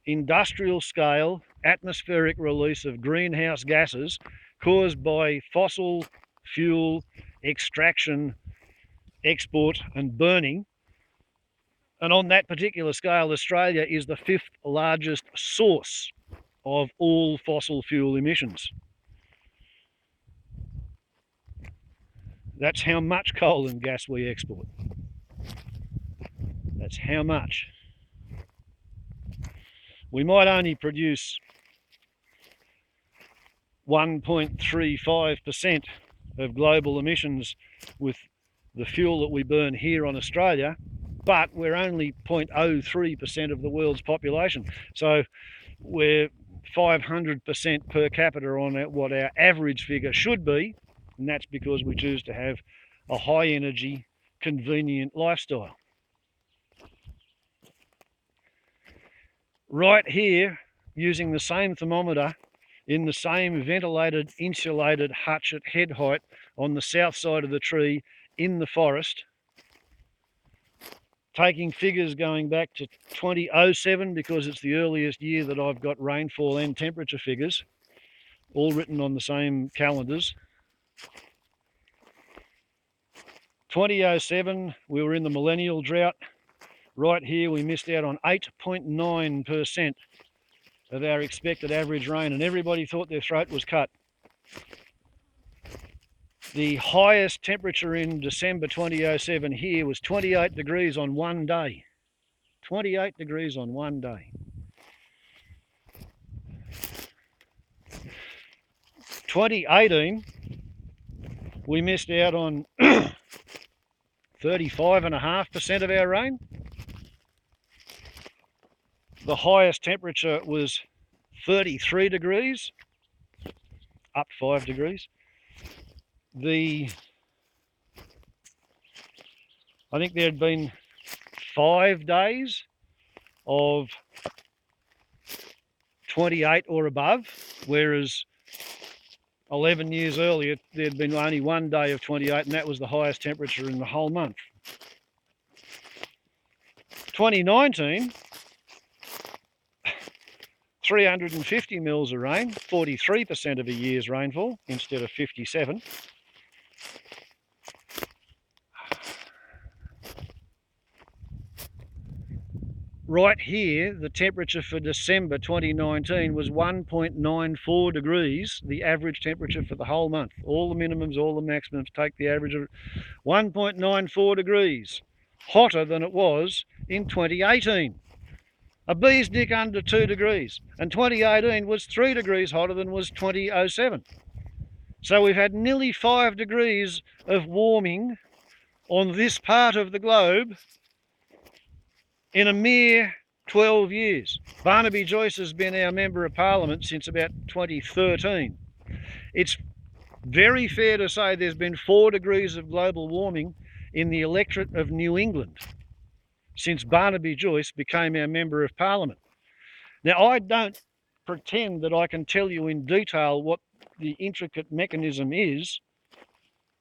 industrial scale, atmospheric release of greenhouse gases caused by fossil fuel extraction, export and burning, and on that particular scale, Australia is the 5th largest source of all fossil fuel emissions. That's how much coal and gas we export. That's how much. We might only produce 1.35% of global emissions with the fuel that we burn here on Australia, but we're only 0.03% of the world's population. So we're 500% per capita on what our average figure should be, and that's because we choose to have a high energy, convenient lifestyle. Right here, using the same thermometer in the same ventilated, insulated hutch at head height on the south side of the tree in the forest, taking figures going back to 2007 because it's the earliest year that I've got rainfall and temperature figures, all written on the same calendars. 2007, we were in the millennial drought. Right here, we missed out on 8.9% of our expected average rain, and everybody thought their throat was cut. The highest temperature in December 2007 here was 28 degrees on one day. 28 degrees on one day. 2018, we missed out on 35.5% of our rain. The highest temperature was 33 degrees, up 5 degrees. I think there had been 5 days of 28 or above, whereas 11 years earlier there'd been only 1 day of 28, and that was the highest temperature in the whole month. 2019, 350 mils of rain, 43% of a year's rainfall instead of 57. Right here, the temperature for December 2019 was 1.94 degrees, the average temperature for the whole month. All the minimums, all the maximums, take the average of 1.94 degrees, hotter than it was in 2018. A bee's dick under 2 degrees, and 2018 was 3 degrees hotter than was 2007. So we've had nearly 5 degrees of warming on this part of the globe in a mere 12 years. Barnaby Joyce has been our Member of Parliament since about 2013. It's very fair to say there's been 4 degrees of global warming in the electorate of New England since Barnaby Joyce became our Member of Parliament. Now, I don't pretend that I can tell you in detail what the intricate mechanism is,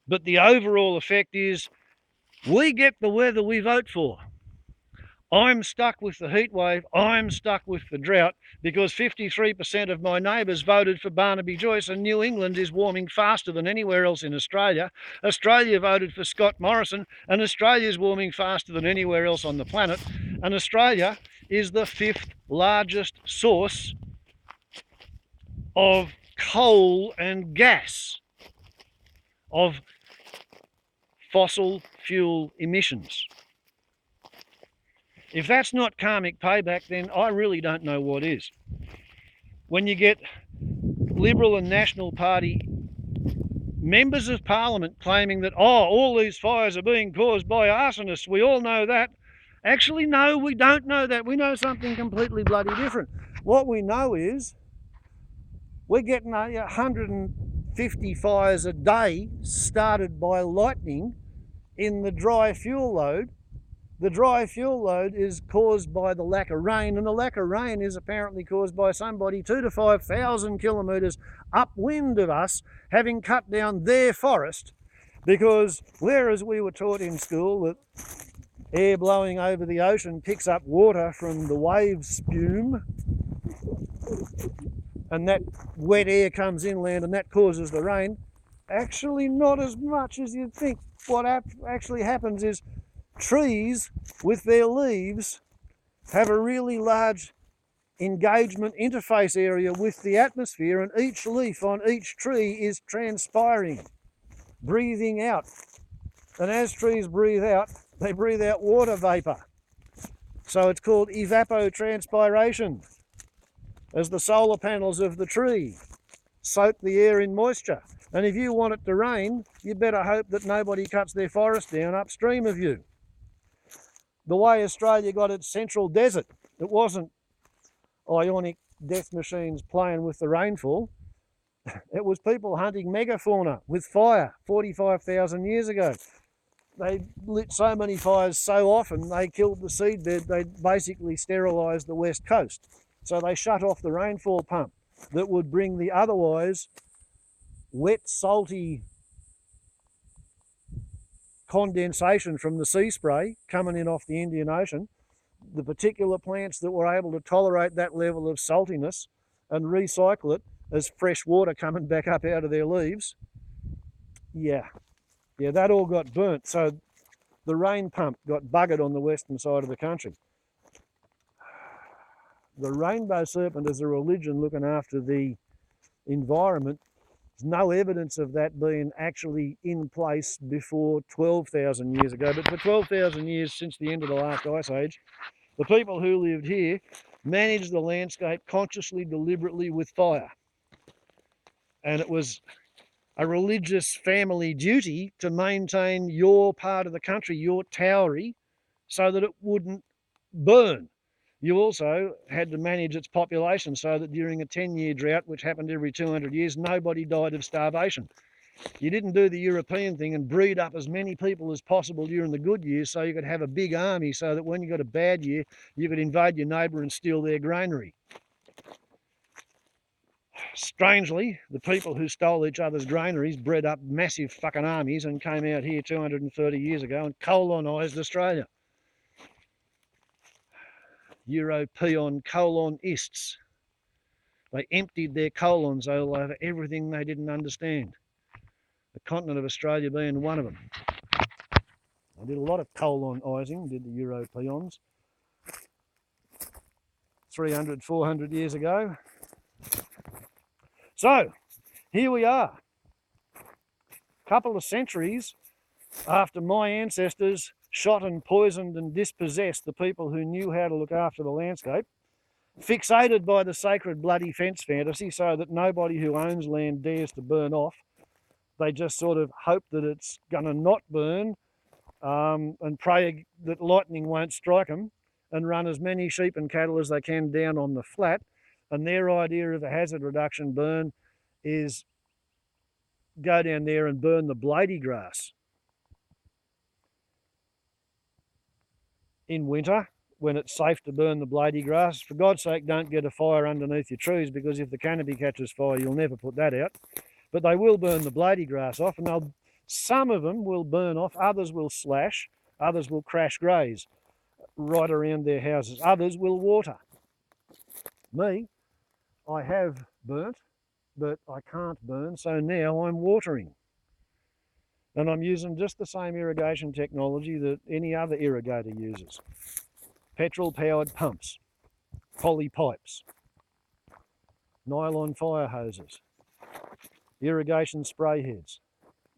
but the overall effect is we get the weather we vote for. I'm stuck with the heat wave. I'm stuck with the drought because 53% of my neighbours voted for Barnaby Joyce, and New England is warming faster than anywhere else in Australia. Australia voted for Scott Morrison, and Australia is warming faster than anywhere else on the planet. And Australia is the 5th largest source of coal and gas, of fossil fuel emissions. If that's not karmic payback, then I really don't know what is. When you get Liberal and National Party members of Parliament claiming that, oh, all these fires are being caused by arsonists, we all know that. Actually, no, we don't know that. We know something completely bloody different. What we know is we're getting 150 fires a day started by lightning in the dry fuel load. The dry fuel load is caused by the lack of rain, and the lack of rain is apparently caused by somebody 2,000 to 5,000 kilometres upwind of us having cut down their forest, because whereas we were taught in school that air blowing over the ocean picks up water from the wave spume, and that wet air comes inland and that causes the rain, actually not as much as you'd think. What actually happens is trees with their leaves have a really large engagement interface area with the atmosphere, and each leaf on each tree is transpiring, breathing out. And as trees breathe out, they breathe out water vapour. So it's called evapotranspiration, as the solar panels of the tree soak the air in moisture. And if you want it to rain, you better hope that nobody cuts their forest down upstream of you. The way Australia got its central desert, it wasn't ionic death machines playing with the rainfall. It was people hunting megafauna with fire 45,000 years ago. They lit so many fires so often they killed the seedbed, they basically sterilised the west coast. So they shut off the rainfall pump that would bring the otherwise wet, salty condensation from the sea spray coming in off the Indian Ocean. The particular plants that were able to tolerate that level of saltiness and recycle it as fresh water coming back up out of their leaves, yeah, that all got burnt. So the rain pump got buggered on the western side of the country. The rainbow serpent as a religion looking after the environment, there's no evidence of that being actually in place before 12,000 years ago. But for 12,000 years since the end of the last ice age, the people who lived here managed the landscape consciously, deliberately with fire. And it was a religious family duty to maintain your part of the country, your towery, so that it wouldn't burn. You also had to manage its population so that during a 10-year drought, which happened every 200 years, nobody died of starvation. You didn't do the European thing and breed up as many people as possible during the good years so you could have a big army so that when you got a bad year, you could invade your neighbour and steal their granary. Strangely, the people who stole each other's granaries bred up massive fucking armies and came out here 230 years ago and colonised Australia. European colonists. They emptied their colons all over everything they didn't understand. The continent of Australia being one of them. They did a lot of colonising, did the Europeans, 300, 400 years ago. So, here we are, a couple of centuries after my ancestors shot and poisoned and dispossessed the people who knew how to look after the landscape, fixated by the sacred bloody fence fantasy so that nobody who owns land dares to burn off. They just sort of hope that it's going to not burn and pray that lightning won't strike them, and run as many sheep and cattle as they can down on the flat. And their idea of a hazard reduction burn is go down there and burn the blady grass in winter when it's safe to burn the blady grass. For God's sake, don't get a fire underneath your trees, because if the canopy catches fire, you'll never put that out. But they will burn the blady grass off, and some of them will burn off, others will slash, others will crash graze. right around their houses. Others will water. Me, I have burnt, but I can't burn, so now I'm watering. And I'm using just the same irrigation technology that any other irrigator uses. Petrol-powered pumps, poly pipes, nylon fire hoses, irrigation spray heads.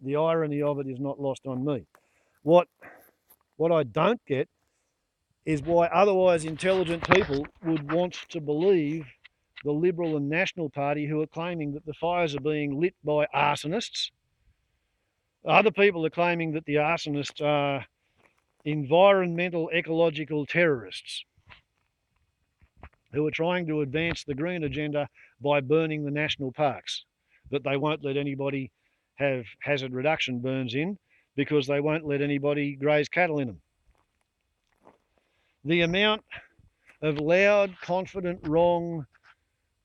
The irony of it is not lost on me. What I don't get is why otherwise intelligent people would want to believe the Liberal and National Party, who are claiming that the fires are being lit by arsonists. Other people are claiming that the arsonists are environmental ecological terrorists who are trying to advance the green agenda by burning the national parks, but they won't let anybody have hazard reduction burns in because they won't let anybody graze cattle in them. The amount of loud, confident, wrong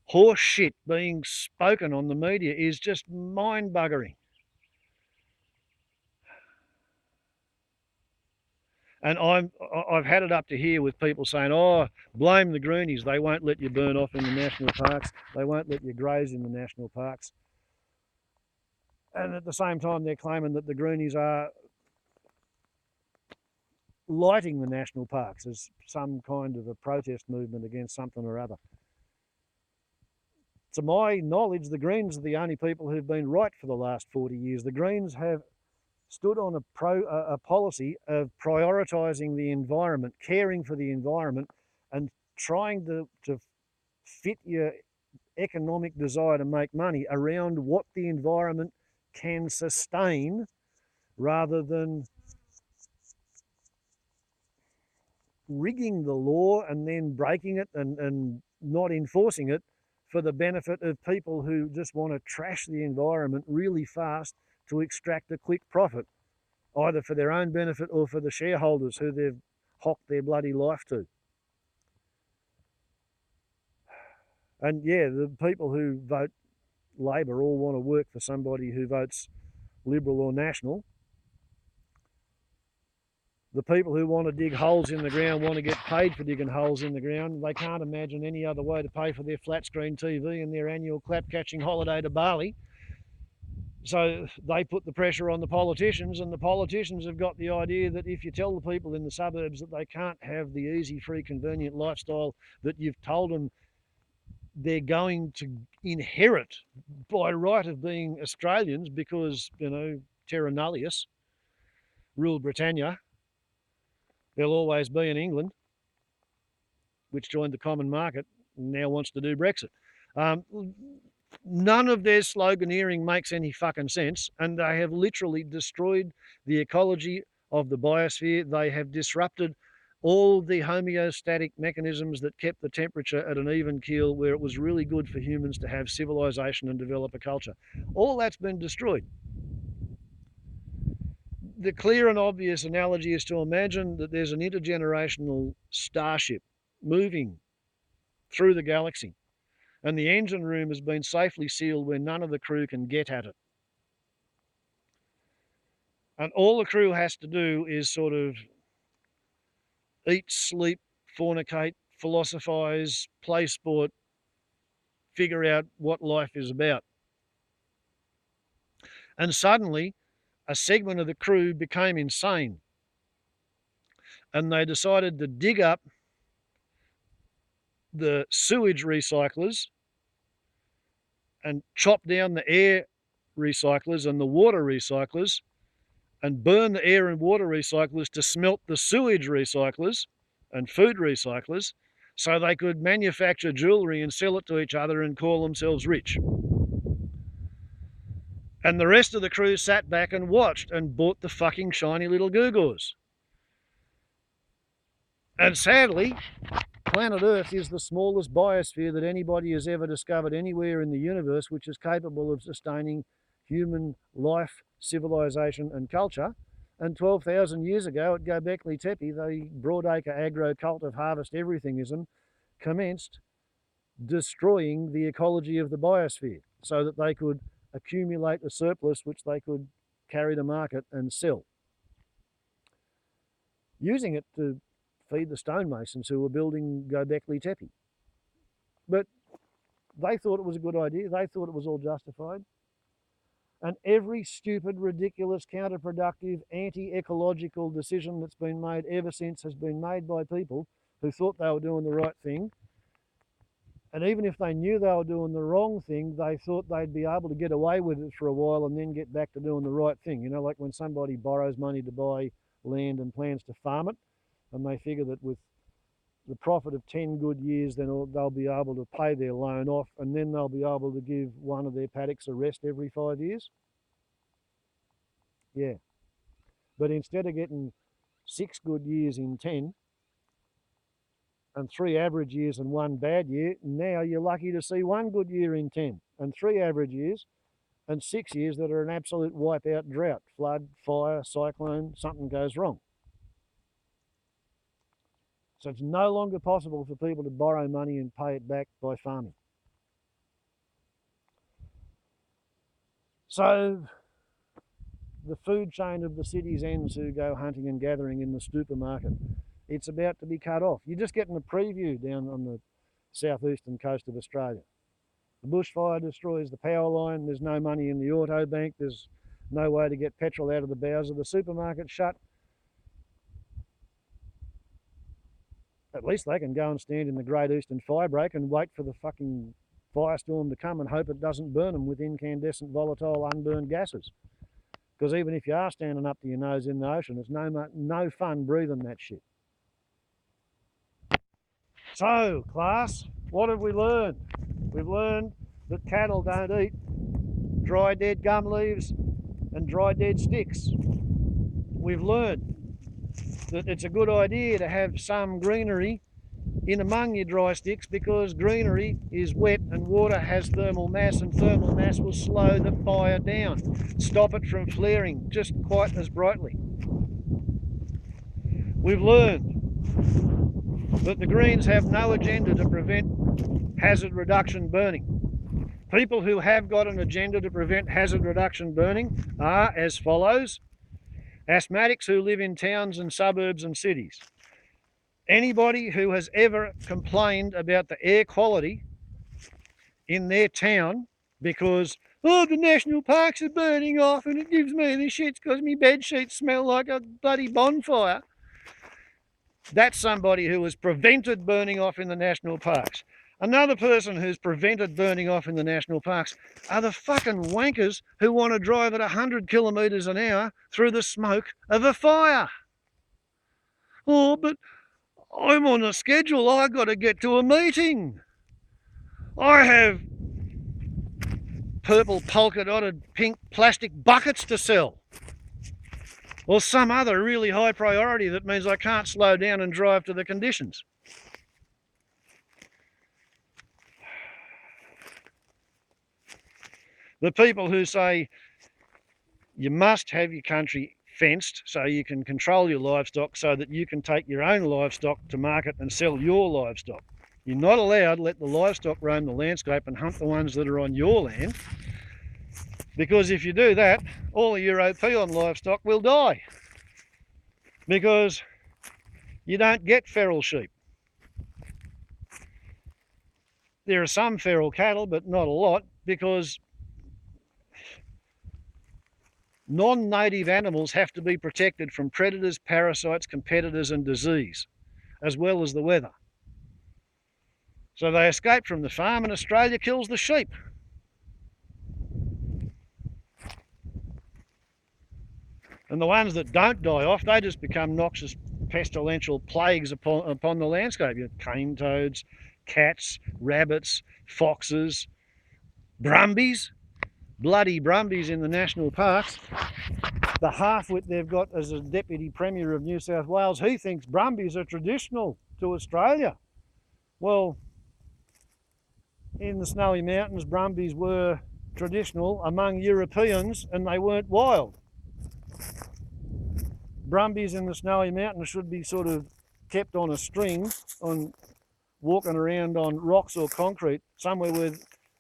horse shit being spoken on the media is just mind-buggering. And I've had it up to here with people saying, oh, blame the greenies, they won't let you burn off in the national parks, they won't let you graze in the national parks. And at the same time, they're claiming that the greenies are lighting the national parks as some kind of a protest movement against something or other. To my knowledge, the Greens are the only people who've been right for the last 40 years. The Greens have stood on a policy of prioritising the environment, caring for the environment, and trying to fit your economic desire to make money around what the environment can sustain, rather than rigging the law and then breaking it and not enforcing it for the benefit of people who just want to trash the environment really fast to extract a quick profit, either for their own benefit or for the shareholders who they've hocked their bloody life to. And yeah, the people who vote Labor all want to work for somebody who votes Liberal or National. The people who want to dig holes in the ground want to get paid for digging holes in the ground. They can't imagine any other way to pay for their flat screen TV and their annual clap-catching holiday to Bali. So they put the pressure on the politicians, and the politicians have got the idea that if you tell the people in the suburbs that they can't have the easy, free, convenient lifestyle that you've told them they're going to inherit by right of being Australians because, you know, terra nullius, ruled Britannia, they'll always be in England, which joined the common market and now wants to do Brexit. None of their sloganeering makes any fucking sense, and they have literally destroyed the ecology of the biosphere. They have disrupted all the homeostatic mechanisms that kept the temperature at an even keel, where it was really good for humans to have civilization and develop a culture. All that's been destroyed. The clear and obvious analogy is to imagine that there's an intergenerational starship moving through the galaxy, and the engine room has been safely sealed where none of the crew can get at it. And all the crew has to do is sort of eat, sleep, fornicate, philosophize, play sport, figure out what life is about. And suddenly, a segment of the crew became insane, and they decided to dig up the sewage recyclers and chop down the air recyclers and the water recyclers and burn the air and water recyclers to smelt the sewage recyclers and food recyclers so they could manufacture jewellery and sell it to each other and call themselves rich. And the rest of the crew sat back and watched and bought the fucking shiny little gewgaws. And sadly, planet Earth is the smallest biosphere that anybody has ever discovered anywhere in the universe, which is capable of sustaining human life, civilization and culture. And 12,000 years ago at Göbekli Tepe, the broadacre agro-cult of harvest everythingism commenced destroying the ecology of the biosphere so that they could accumulate a surplus which they could carry to market and sell, using it to feed the stonemasons who were building Göbekli Tepe. But they thought it was a good idea. They thought it was all justified. And every stupid, ridiculous, counterproductive, anti-ecological decision that's been made ever since has been made by people who thought they were doing the right thing. And even if they knew they were doing the wrong thing, they thought they'd be able to get away with it for a while and then get back to doing the right thing. You know, like when somebody borrows money to buy land and plans to farm it, and they figure that with the profit of 10 good years, then they'll be able to pay their loan off, and then they'll be able to give one of their paddocks a rest every 5 years. Yeah. But instead of getting 6 good years in 10, and 3 average years and 1 bad year, now you're lucky to see 1 good year in 10, and 3 average years, and 6 years that are an absolute wipeout drought, flood, fire, cyclone, something goes wrong. So it's no longer possible for people to borrow money and pay it back by farming. So the food chain of the city's ends who go hunting and gathering in the supermarket, it's about to be cut off. You're just getting a preview down on the southeastern coast of Australia. The bushfire destroys the power line. There's no money in the auto bank. There's no way to get petrol out of the bowels of the supermarket shut. At least they can go and stand in the Great Eastern Firebreak and wait for the fucking firestorm to come and hope it doesn't burn them with incandescent, volatile, unburned gases. Because even if you are standing up to your nose in the ocean, it's no fun breathing that shit. So, class, what have we learned? We've learned that cattle don't eat dry dead gum leaves and dry dead sticks. We've learned that it's a good idea to have some greenery in among your dry sticks, because greenery is wet and water has thermal mass, and thermal mass will slow the fire down, stop it from flaring just quite as brightly. We've learned that the Greens have no agenda to prevent hazard reduction burning. People who have got an agenda to prevent hazard reduction burning are as follows: asthmatics who live in towns and suburbs and cities. Anybody who has ever complained about the air quality in their town because, oh, the national parks are burning off and it gives me the shits because my bed sheets smell like a bloody bonfire, that's somebody who has prevented burning off in the national parks. Another person who's prevented burning off in the national parks are the fucking wankers who want to drive at 100 kilometres an hour through the smoke of a fire. Oh, but I'm on a schedule, I got to get to a meeting. I have purple polka dotted pink plastic buckets to sell. Or some other really high priority that means I can't slow down and drive to the conditions. The people who say you must have your country fenced so you can control your livestock so that you can take your own livestock to market and sell your livestock. You're not allowed to let the livestock roam the landscape and hunt the ones that are on your land, because if you do that, all the European livestock will die, because you don't get feral sheep. There are some feral cattle, but not a lot, because non-native animals have to be protected from predators, parasites, competitors and disease, as well as the weather. So they escape from the farm and Australia kills the sheep. And the ones that don't die off, they just become noxious pestilential plagues upon the landscape. You have cane toads, cats, rabbits, foxes, brumbies, bloody brumbies in the national parks. The half-wit they've got as a Deputy Premier of New South Wales, he thinks brumbies are traditional to Australia. Well, in the Snowy Mountains, brumbies were traditional among Europeans and they weren't wild. Brumbies in the Snowy Mountains should be sort of kept on a string, on walking around on rocks or concrete, somewhere where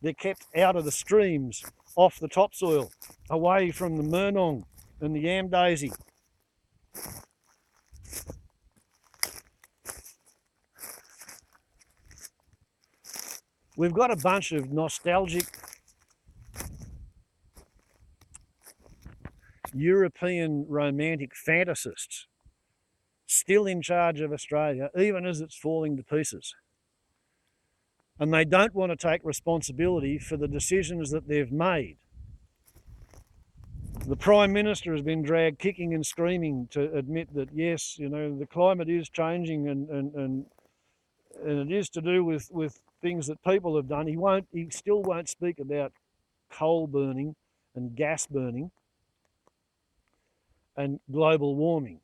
they're kept out of the streams, off the topsoil, away from the murnong and the yam daisy. We've got a bunch of nostalgic European romantic fantasists still in charge of Australia, even as it's falling to pieces. And they don't want to take responsibility for the decisions that they've made. The Prime Minister has been dragged kicking and screaming to admit that, yes, you know, the climate is changing and it is to do with things that people have done. He still won't speak about coal burning and gas burning and global warming.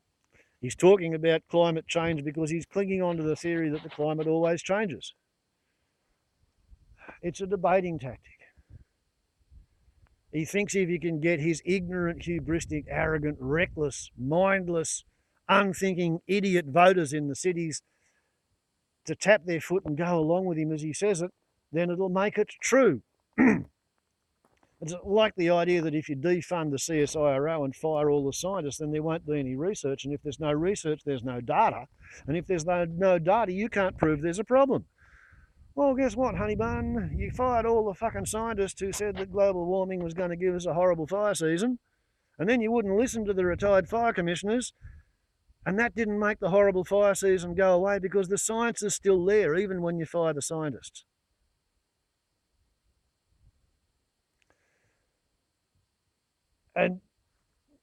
He's talking about climate change because he's clinging on to the theory that the climate always changes. It's a debating tactic. He thinks if he can get his ignorant, hubristic, arrogant, reckless, mindless, unthinking idiot voters in the cities to tap their foot and go along with him as he says it, then it'll make it true. It's like the idea that if you defund the CSIRO and fire all the scientists, then there won't be any research. And if there's no research, there's no data. And if there's no data, you can't prove there's a problem. Well, guess what, honey bun? You fired all the fucking scientists who said that global warming was going to give us a horrible fire season. And then you wouldn't listen to the retired fire commissioners. And that didn't make the horrible fire season go away because the science is still there, even when you fire the scientists. And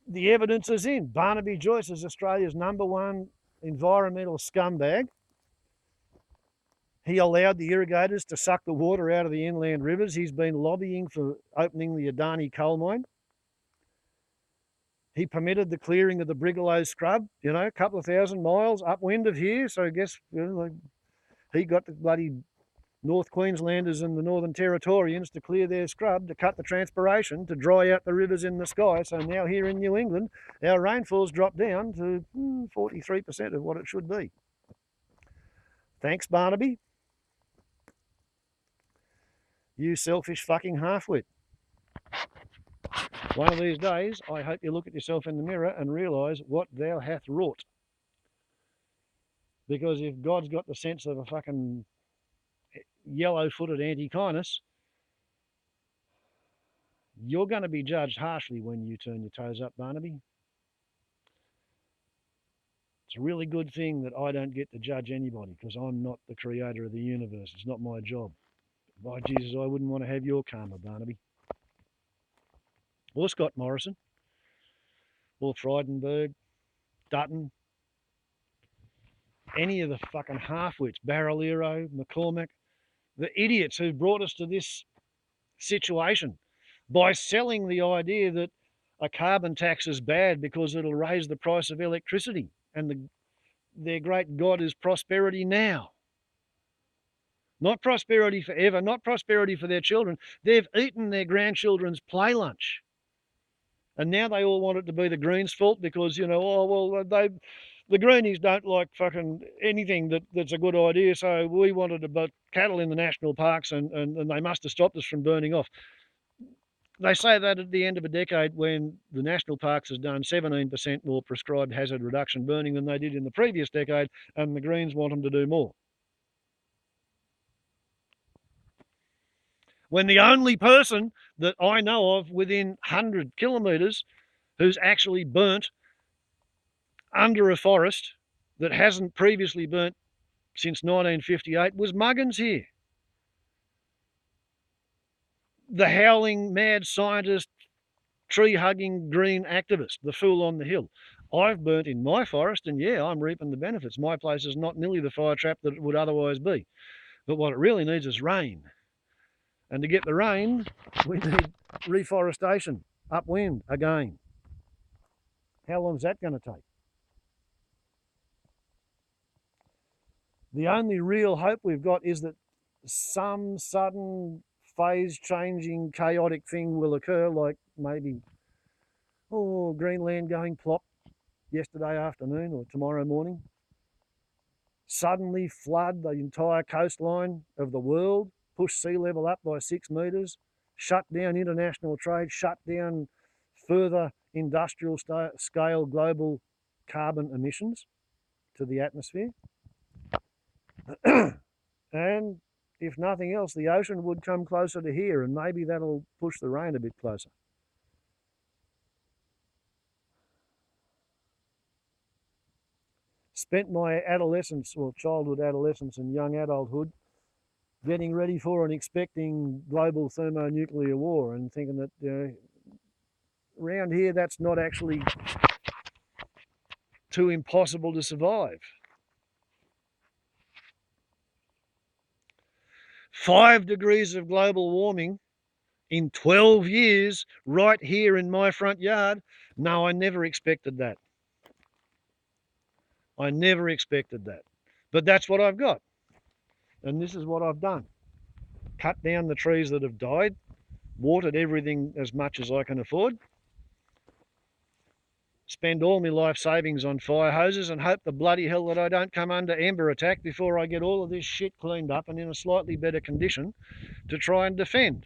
the evidence is in. Barnaby Joyce is Australia's #1 environmental scumbag. He allowed the irrigators to suck the water out of the inland rivers. He's been lobbying for opening the Adani coal mine. He permitted the clearing of the Brigalow scrub, you know, a couple of 1,000 miles upwind of here. So I guess, you know, he got the bloody North Queenslanders and the Northern Territorians to clear their scrub, to cut the transpiration, to dry out the rivers in the sky. So now here in New England, our rainfall's dropped down to 43% of what it should be. Thanks, Barnaby. You selfish fucking halfwit. One of these days, I hope you look at yourself in the mirror and realise what thou hath wrought. Because if God's got the sense of a fucking yellow-footed Antechinus, you're going to be judged harshly when you turn your toes up, Barnaby. It's a really good thing that I don't get to judge anybody because I'm not the creator of the universe. It's not my job. By Jesus, I wouldn't want to have your karma, Barnaby. Or Scott Morrison. Or Frydenberg. Dutton. Any of the fucking half-wits. Barrelero, McCormack. The idiots who brought us to this situation by selling the idea that a carbon tax is bad because it'll raise the price of electricity and their great God is prosperity now. Not prosperity forever, not prosperity for their children. They've eaten their grandchildren's play lunch. And now they all want it to be the Greens' fault because, you know, oh, well, the Greenies don't like fucking anything that's a good idea, so we wanted to put cattle in the national parks and they must have stopped us from burning off. They say that at the end of a decade when the national parks has done 17% more prescribed hazard reduction burning than they did in the previous decade, and the Greens want them to do more. When the only person that I know of within 100 kilometres who's actually burnt under a forest that hasn't previously burnt since 1958 was Muggins here. The howling mad scientist, tree-hugging green activist, the fool on the hill. I've burnt in my forest and yeah, I'm reaping the benefits. My place is not nearly the fire trap that it would otherwise be. But what it really needs is rain. And to get the rain, we need reforestation, upwind again. How long is that going to take? The only real hope we've got is that some sudden phase-changing chaotic thing will occur, like maybe, Greenland going plop yesterday afternoon or tomorrow morning. Suddenly flood the entire coastline of the world, push sea level up by 6 metres, shut down international trade, shut down further industrial scale global carbon emissions to the atmosphere. And if nothing else, the ocean would come closer to here, and maybe that'll push the rain a bit closer. Spent my adolescence, well, childhood, adolescence, and young adulthood getting ready for and expecting global thermonuclear war, and thinking that around here that's not actually too impossible to survive. 5 degrees of global warming in 12 years right here in my front yard. No, I never expected that. I never expected that. But that's what I've got. And this is what I've done. Cut down the trees that have died, watered everything as much as I can afford, spend all my life savings on fire hoses, and hope the bloody hell that I don't come under ember attack before I get all of this shit cleaned up and in a slightly better condition to try and defend.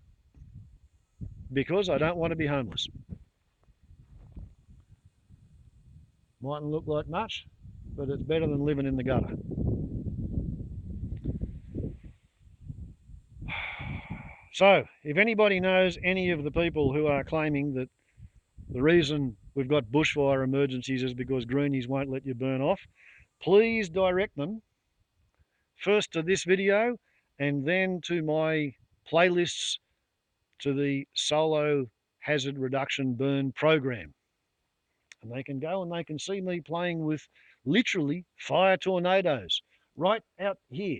Because I don't want to be homeless. Mightn't look like much, but it's better than living in the gutter. So, if anybody knows any of the people who are claiming that the reason we've got bushfire emergencies is because greenies won't let you burn off, please direct them first to this video and then to my playlists to the solo hazard reduction burn program. And they can go and they can see me playing with literally fire tornadoes right out here.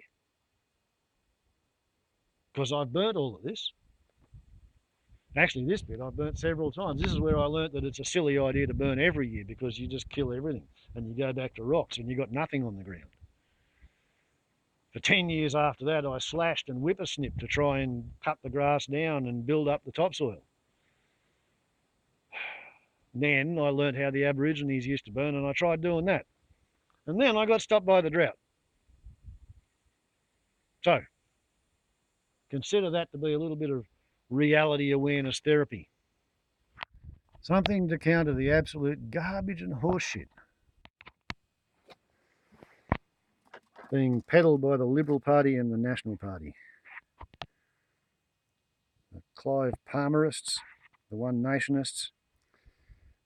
Because I've burnt all of this. Actually, this bit I've burnt several times. This is where I learnt that it's a silly idea to burn every year, because you just kill everything and you go back to rocks and you've got nothing on the ground. For 10 years after that, I slashed and whippersnipped to try and cut the grass down and build up the topsoil. Then I learnt how the Aborigines used to burn, and I tried doing that. And then I got stopped by the drought. So, consider that to be a little bit of reality awareness therapy. Something to counter the absolute garbage and horseshit being peddled by the Liberal Party and the National Party. The Clive Palmerists, the One Nationists,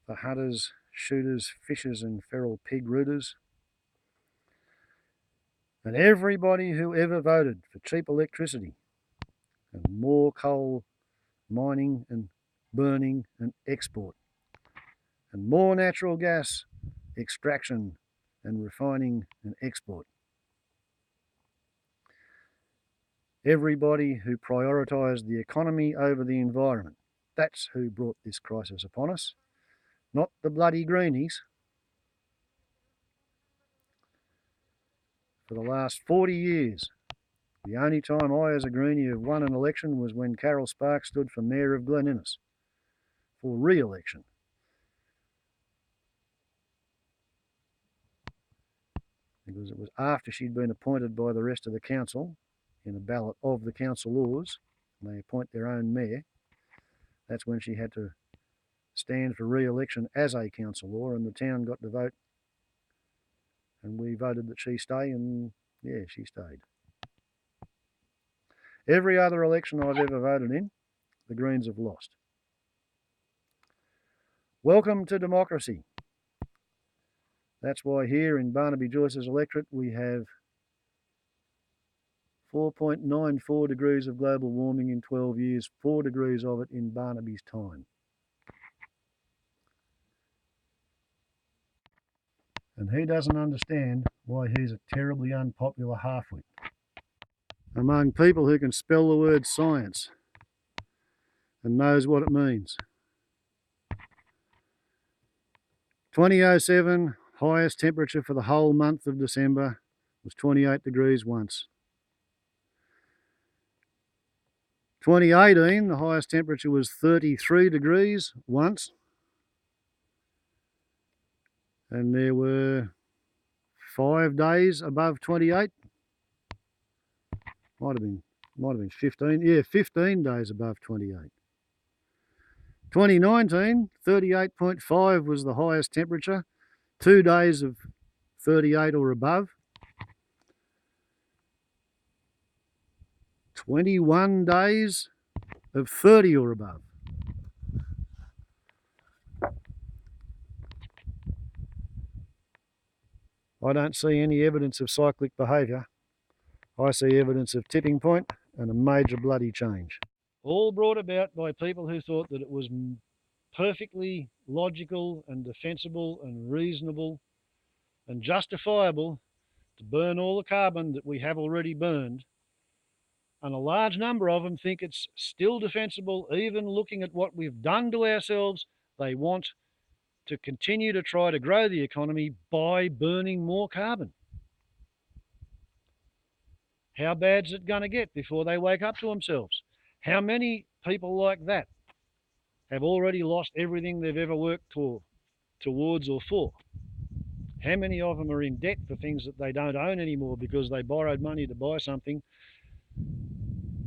the hunters, shooters, fishers and feral pig rooters, and everybody who ever voted for cheap electricity and more coal mining and burning and export, and more natural gas extraction and refining and export. Everybody who prioritised the economy over the environment. That's who brought this crisis upon us, not the bloody greenies. For the last 40 years, the only time I as a greenie have won an election was when Carol Sparks stood for Mayor of Glen Innes for re-election. Because it was after she'd been appointed by the rest of the council in a ballot of the councillors, and they appoint their own mayor. That's when she had to stand for re-election as a councillor, and the town got to vote, and we voted that she stay, and yeah, she stayed. Every other election I've ever voted in, the Greens have lost. Welcome to democracy. That's why here in Barnaby Joyce's electorate we have 4.94 degrees of global warming in 12 years, 4 degrees of it in Barnaby's time. And he doesn't understand why he's a terribly unpopular halfwit among people who can spell the word science and knows what it means. 2007, highest temperature for the whole month of December was 28 degrees once. 2018, the highest temperature was 33 degrees once. And there were 5 days above 28. Might have been 15. Yeah, 15 days above 28. 2019, 38.5 was the highest temperature. 2 days of 38 or above. 21 days of 30 or above. I don't see any evidence of cyclic behaviour. I see evidence of tipping point and a major bloody change. All brought about by people who thought that it was perfectly logical and defensible and reasonable and justifiable to burn all the carbon that we have already burned. And a large number of them think it's still defensible, even looking at what we've done to ourselves. They want to continue to try to grow the economy by burning more carbon. How bad's it going to get before they wake up to themselves? How many people like that have already lost everything they've ever worked towards or for? How many of them are in debt for things that they don't own anymore because they borrowed money to buy something,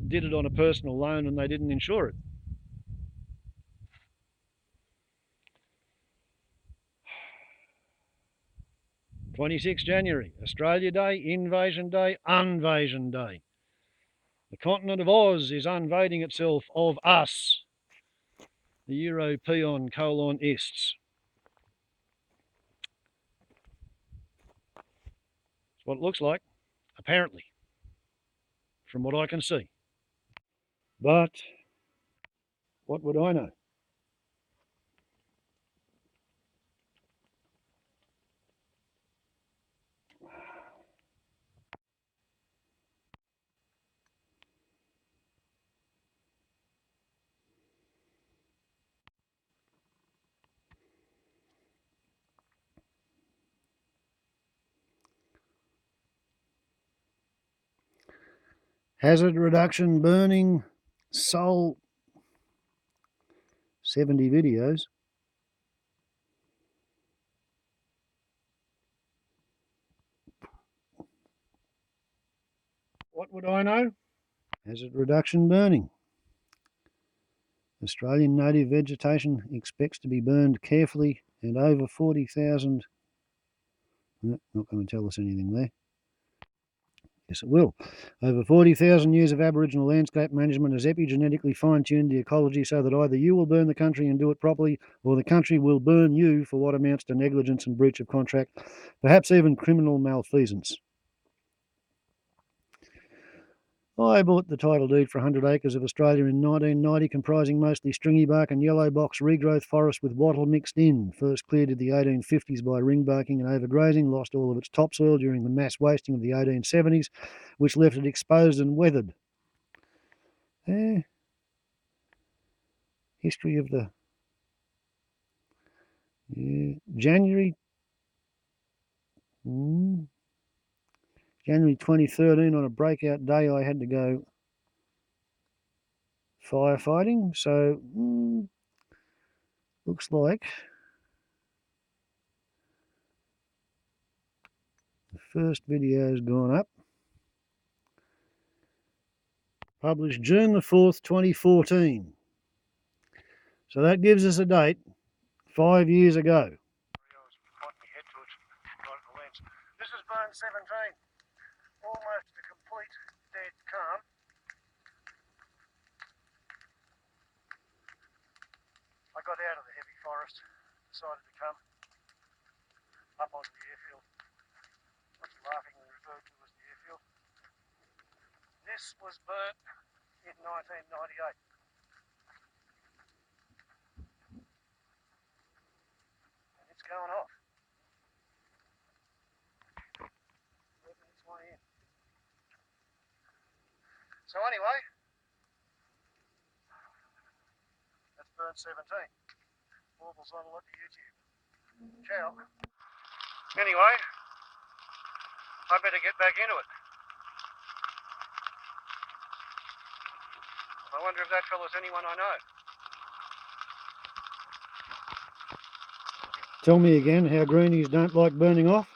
did it on a personal loan, and they didn't insure it? January 26th, Australia Day, Invasion Day, Unvasion Day. The continent of Oz is unvading itself of us, the European colonists. That's what it looks like, apparently, from what I can see. But what would I know? Hazard reduction burning soul 70 videos. What would I know? Hazard reduction burning. Australian native vegetation expects to be burned carefully and over 40,000. No, not going to tell us anything there. Yes, it will. Over 40,000 years of Aboriginal landscape management has epigenetically fine-tuned the ecology so that either you will burn the country and do it properly, or the country will burn you for what amounts to negligence and breach of contract, perhaps even criminal malfeasance. I bought the title deed for 100 acres of Australia in 1990, comprising mostly stringy bark and yellow box regrowth forest with wattle mixed in. First cleared in the 1850s by ringbarking and overgrazing, lost all of its topsoil during the mass wasting of the 1870s, which left it exposed and weathered. History of the January 2013, on a breakout day, I had to go firefighting, so looks like the first video's gone up. Published June the 4th, 2014. So that gives us a date 5 years ago. This is burn 17, almost a complete dead calm. I got out of the heavy forest, decided to come up onto the airfield, what's laughingly referred to as the airfield. This was burnt in 1998. And it's going off. It's one in. So anyway, that's burnt 17. Warbles on a lot to YouTube. Ciao. Anyway, I better get back into it. I wonder if that fella's anyone I know. Tell me again how greenies don't like burning off.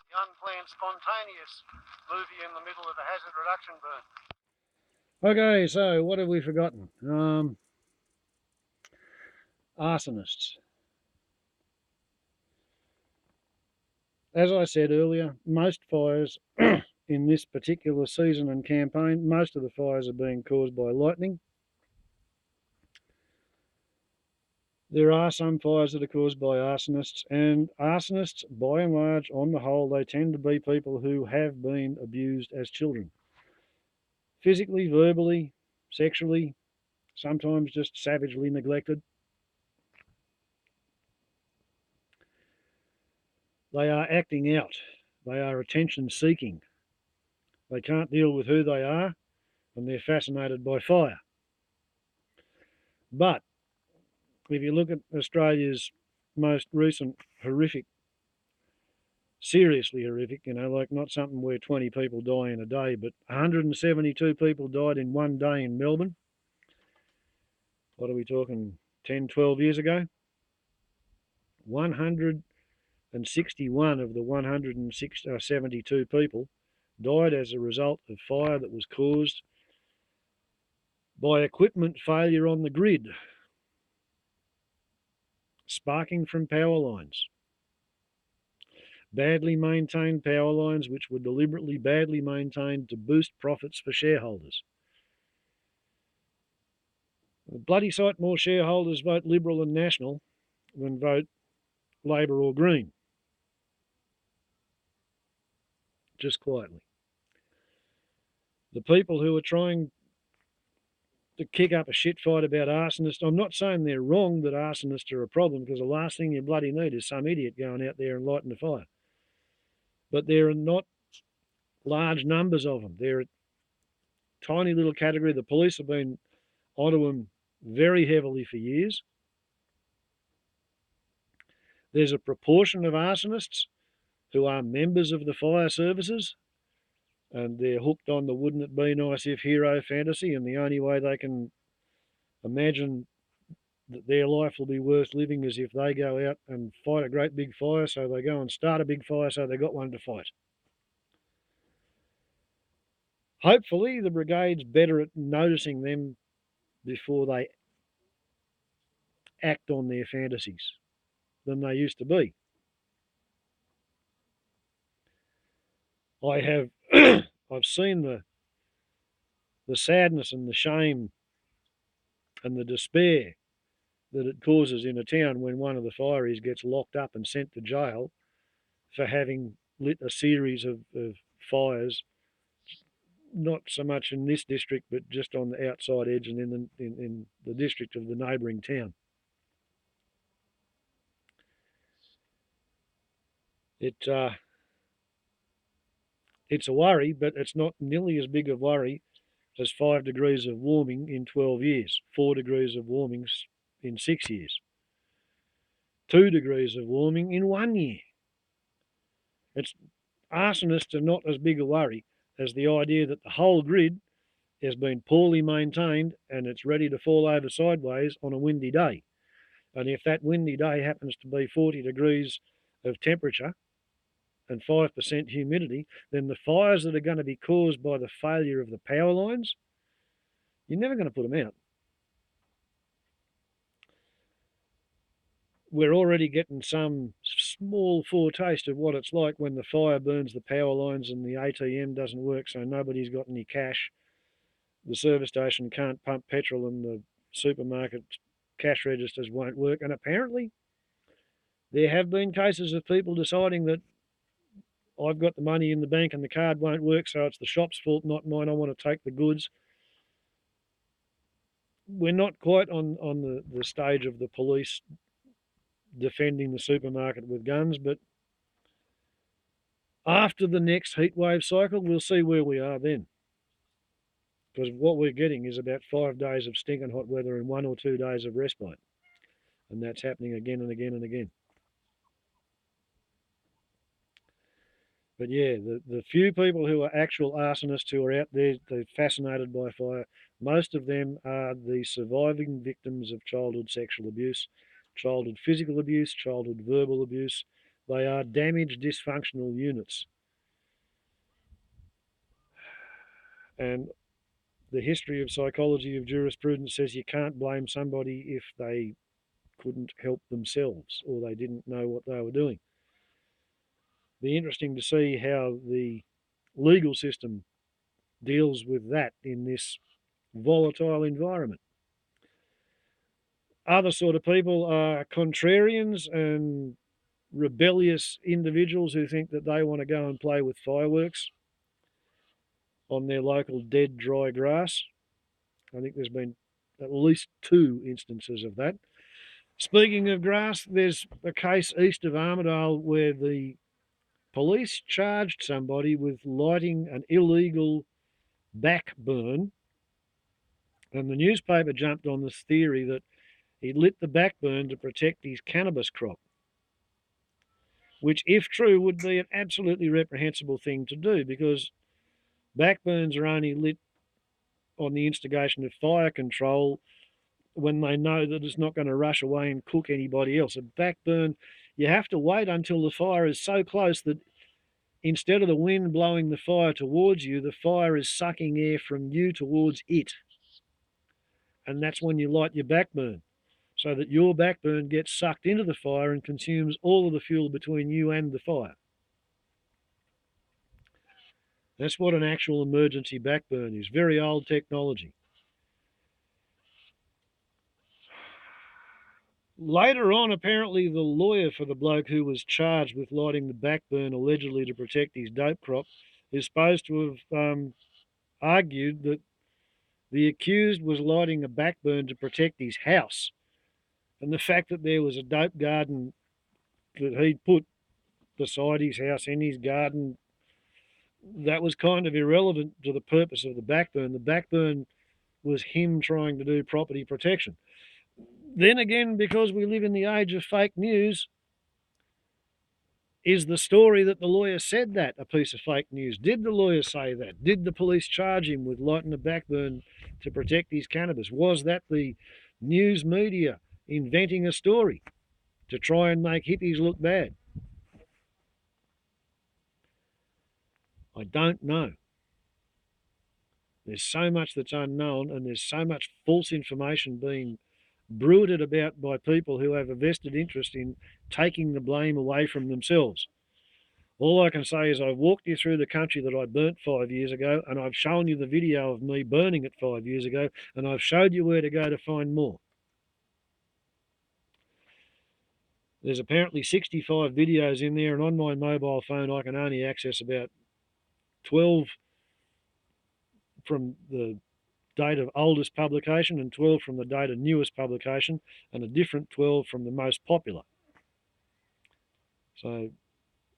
The unplanned spontaneous movie in the middle of a hazard reduction burn. Okay, so what have we forgotten? Arsonists. as I said earlier, most fires in this particular season and campaign, most of the fires are being caused by lightning. There are some fires that are caused by arsonists, and arsonists, by and large, on the whole, they tend to be people who have been abused as children. Physically, verbally, sexually, sometimes just savagely neglected. They are acting out. They are attention seeking. They can't deal with who they are, and they're fascinated by fire. But if you look at Australia's most recent horrific, seriously horrific, like not something where 20 people die in a day, but 172 people died in one day in Melbourne. What are we talking, 10, 12 years ago? 161 of the 172 people died as a result of fire that was caused by equipment failure on the grid, sparking from power lines. Badly maintained power lines which were deliberately badly maintained to boost profits for shareholders. A bloody sight more shareholders vote Liberal and National than vote Labor or Green. Just quietly. The people who are trying to kick up a shit fight about arsonists, I'm not saying they're wrong that arsonists are a problem, because the last thing you bloody need is some idiot going out there and lighting a fire. But there are not large numbers of them. They're a tiny little category. The police have been onto them very heavily for years. There's a proportion of arsonists who are members of the fire services, and they're hooked on the wouldn't it be nice if hero fantasy, and the only way they can imagine that their life will be worth living is if they go out and fight a great big fire, so they go and start a big fire so they got one to fight. Hopefully the brigade's better at noticing them before they act on their fantasies than they used to be. I've seen the sadness and the shame and the despair that it causes in a town when one of the fireys gets locked up and sent to jail for having lit a series of fires, not so much in this district, but just on the outside edge and in the district of the neighbouring town. It's a worry, but it's not nearly as big a worry as 5 degrees of warming in 12 years, 4 degrees of warming in 6 years, 2 degrees of warming in 1 year. Arsonists are not as big a worry as the idea that the whole grid has been poorly maintained and it's ready to fall over sideways on a windy day. And if that windy day happens to be 40 degrees of temperature and 5% humidity, then the fires that are going to be caused by the failure of the power lines, you're never going to put them out. We're already getting some small foretaste of what it's like when the fire burns the power lines and the ATM doesn't work, so nobody's got any cash. The service station can't pump petrol and the supermarket cash registers won't work. And apparently there have been cases of people deciding that I've got the money in the bank and the card won't work, so it's the shop's fault, not mine. I want to take the goods. We're not quite on the stage of the police defending the supermarket with guns, but after the next heatwave cycle, we'll see where we are then. Because what we're getting is about 5 days of stinking hot weather and 1 or 2 days of respite. And that's happening again and again and again. But yeah, the few people who are actual arsonists who are out there, they're fascinated by fire, most of them are the surviving victims of childhood sexual abuse, childhood physical abuse, childhood verbal abuse. They are damaged, dysfunctional units. And the history of psychology of jurisprudence says you can't blame somebody if they couldn't help themselves or they didn't know what they were doing. Be interesting to see how the legal system deals with that in this volatile environment. Other sort of people are contrarians and rebellious individuals who think that they want to go and play with fireworks on their local dead, dry grass. I think there's been at least 2 instances of that. Speaking of grass, there's a case east of Armidale where the police charged somebody with lighting an illegal backburn, and the newspaper jumped on this theory that he lit the backburn to protect his cannabis crop, which, if true, would be an absolutely reprehensible thing to do, because backburns are only lit on the instigation of fire control when they know that it's not going to rush away and cook anybody else. A backburn, you have to wait until the fire is so close that instead of the wind blowing the fire towards you, the fire is sucking air from you towards it. And that's when you light your backburn, so that your backburn gets sucked into the fire and consumes all of the fuel between you and the fire. That's what an actual emergency backburn is. Very old technology. Later on, apparently the lawyer for the bloke who was charged with lighting the backburn allegedly to protect his dope crop is supposed to have argued that the accused was lighting a backburn to protect his house. And the fact that there was a dope garden that he'd put beside his house in his garden, that was kind of irrelevant to the purpose of the backburn. The backburn was him trying to do property protection. Then again, because we live in the age of fake news, is the story that the lawyer said that a piece of fake news? Did the lawyer say that? Did the police charge him with lighting a backburn to protect his cannabis? Was that the news media inventing a story to try and make hippies look bad? I don't know. There's so much that's unknown, and there's so much false information being bruited about by people who have a vested interest in taking the blame away from themselves. All I can say is I've walked you through the country that I burnt 5 years ago, and I've shown you the video of me burning it 5 years ago, and I've showed you where to go to find more. There's apparently 65 videos in there, and on my mobile phone I can only access about 12 from the date of oldest publication and 12 from the date of newest publication, and a different 12 from the most popular. So,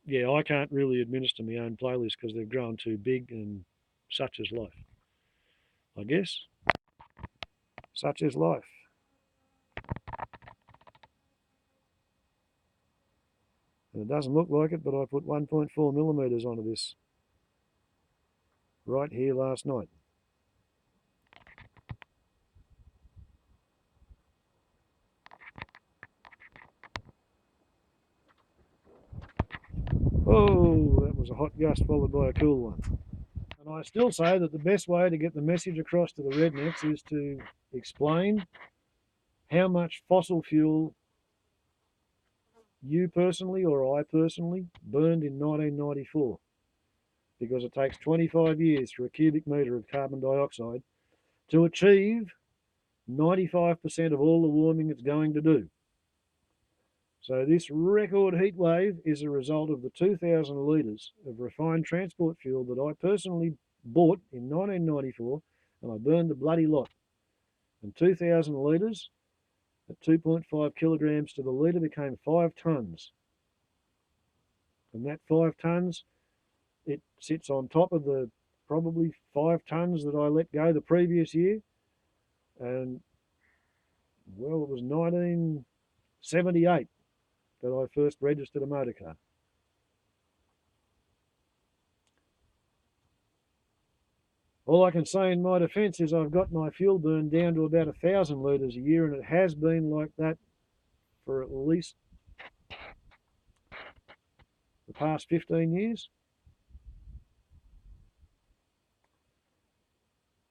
yeah, I can't really administer my own playlist because they've grown too big, and such is life, I guess. Such is life. And it doesn't look like it, but I put 1.4 millimeters onto this right here last night. Oh, that was a hot gust followed by a cool one. And I still say that the best way to get the message across to the rednecks is to explain how much fossil fuel you personally or I personally burned in 1994. Because it takes 25 years for a cubic metre of carbon dioxide to achieve 95% of all the warming it's going to do. So this record heat wave is a result of the 2,000 litres of refined transport fuel that I personally bought in 1994, and I burned the bloody lot. And 2,000 litres at 2.5 kilograms to the litre became 5 tonnes. And that 5 tonnes, it sits on top of the probably 5 tonnes that I let go the previous year. And, well, it was 1978 that I first registered a motor car. All I can say in my defence is I've got my fuel burn down to about 1,000 litres a year, and it has been like that for at least the past 15 years.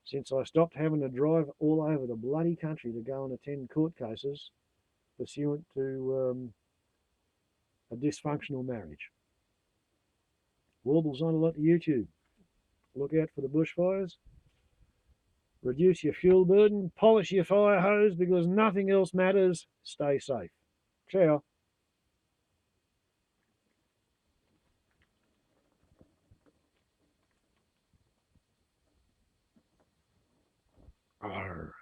Since I stopped having to drive all over the bloody country to go and attend court cases pursuant to a dysfunctional marriage. Warbles on a lot to YouTube. Look out for the bushfires. Reduce your fuel burden. Polish your fire hose because nothing else matters. Stay safe. Ciao. Arr.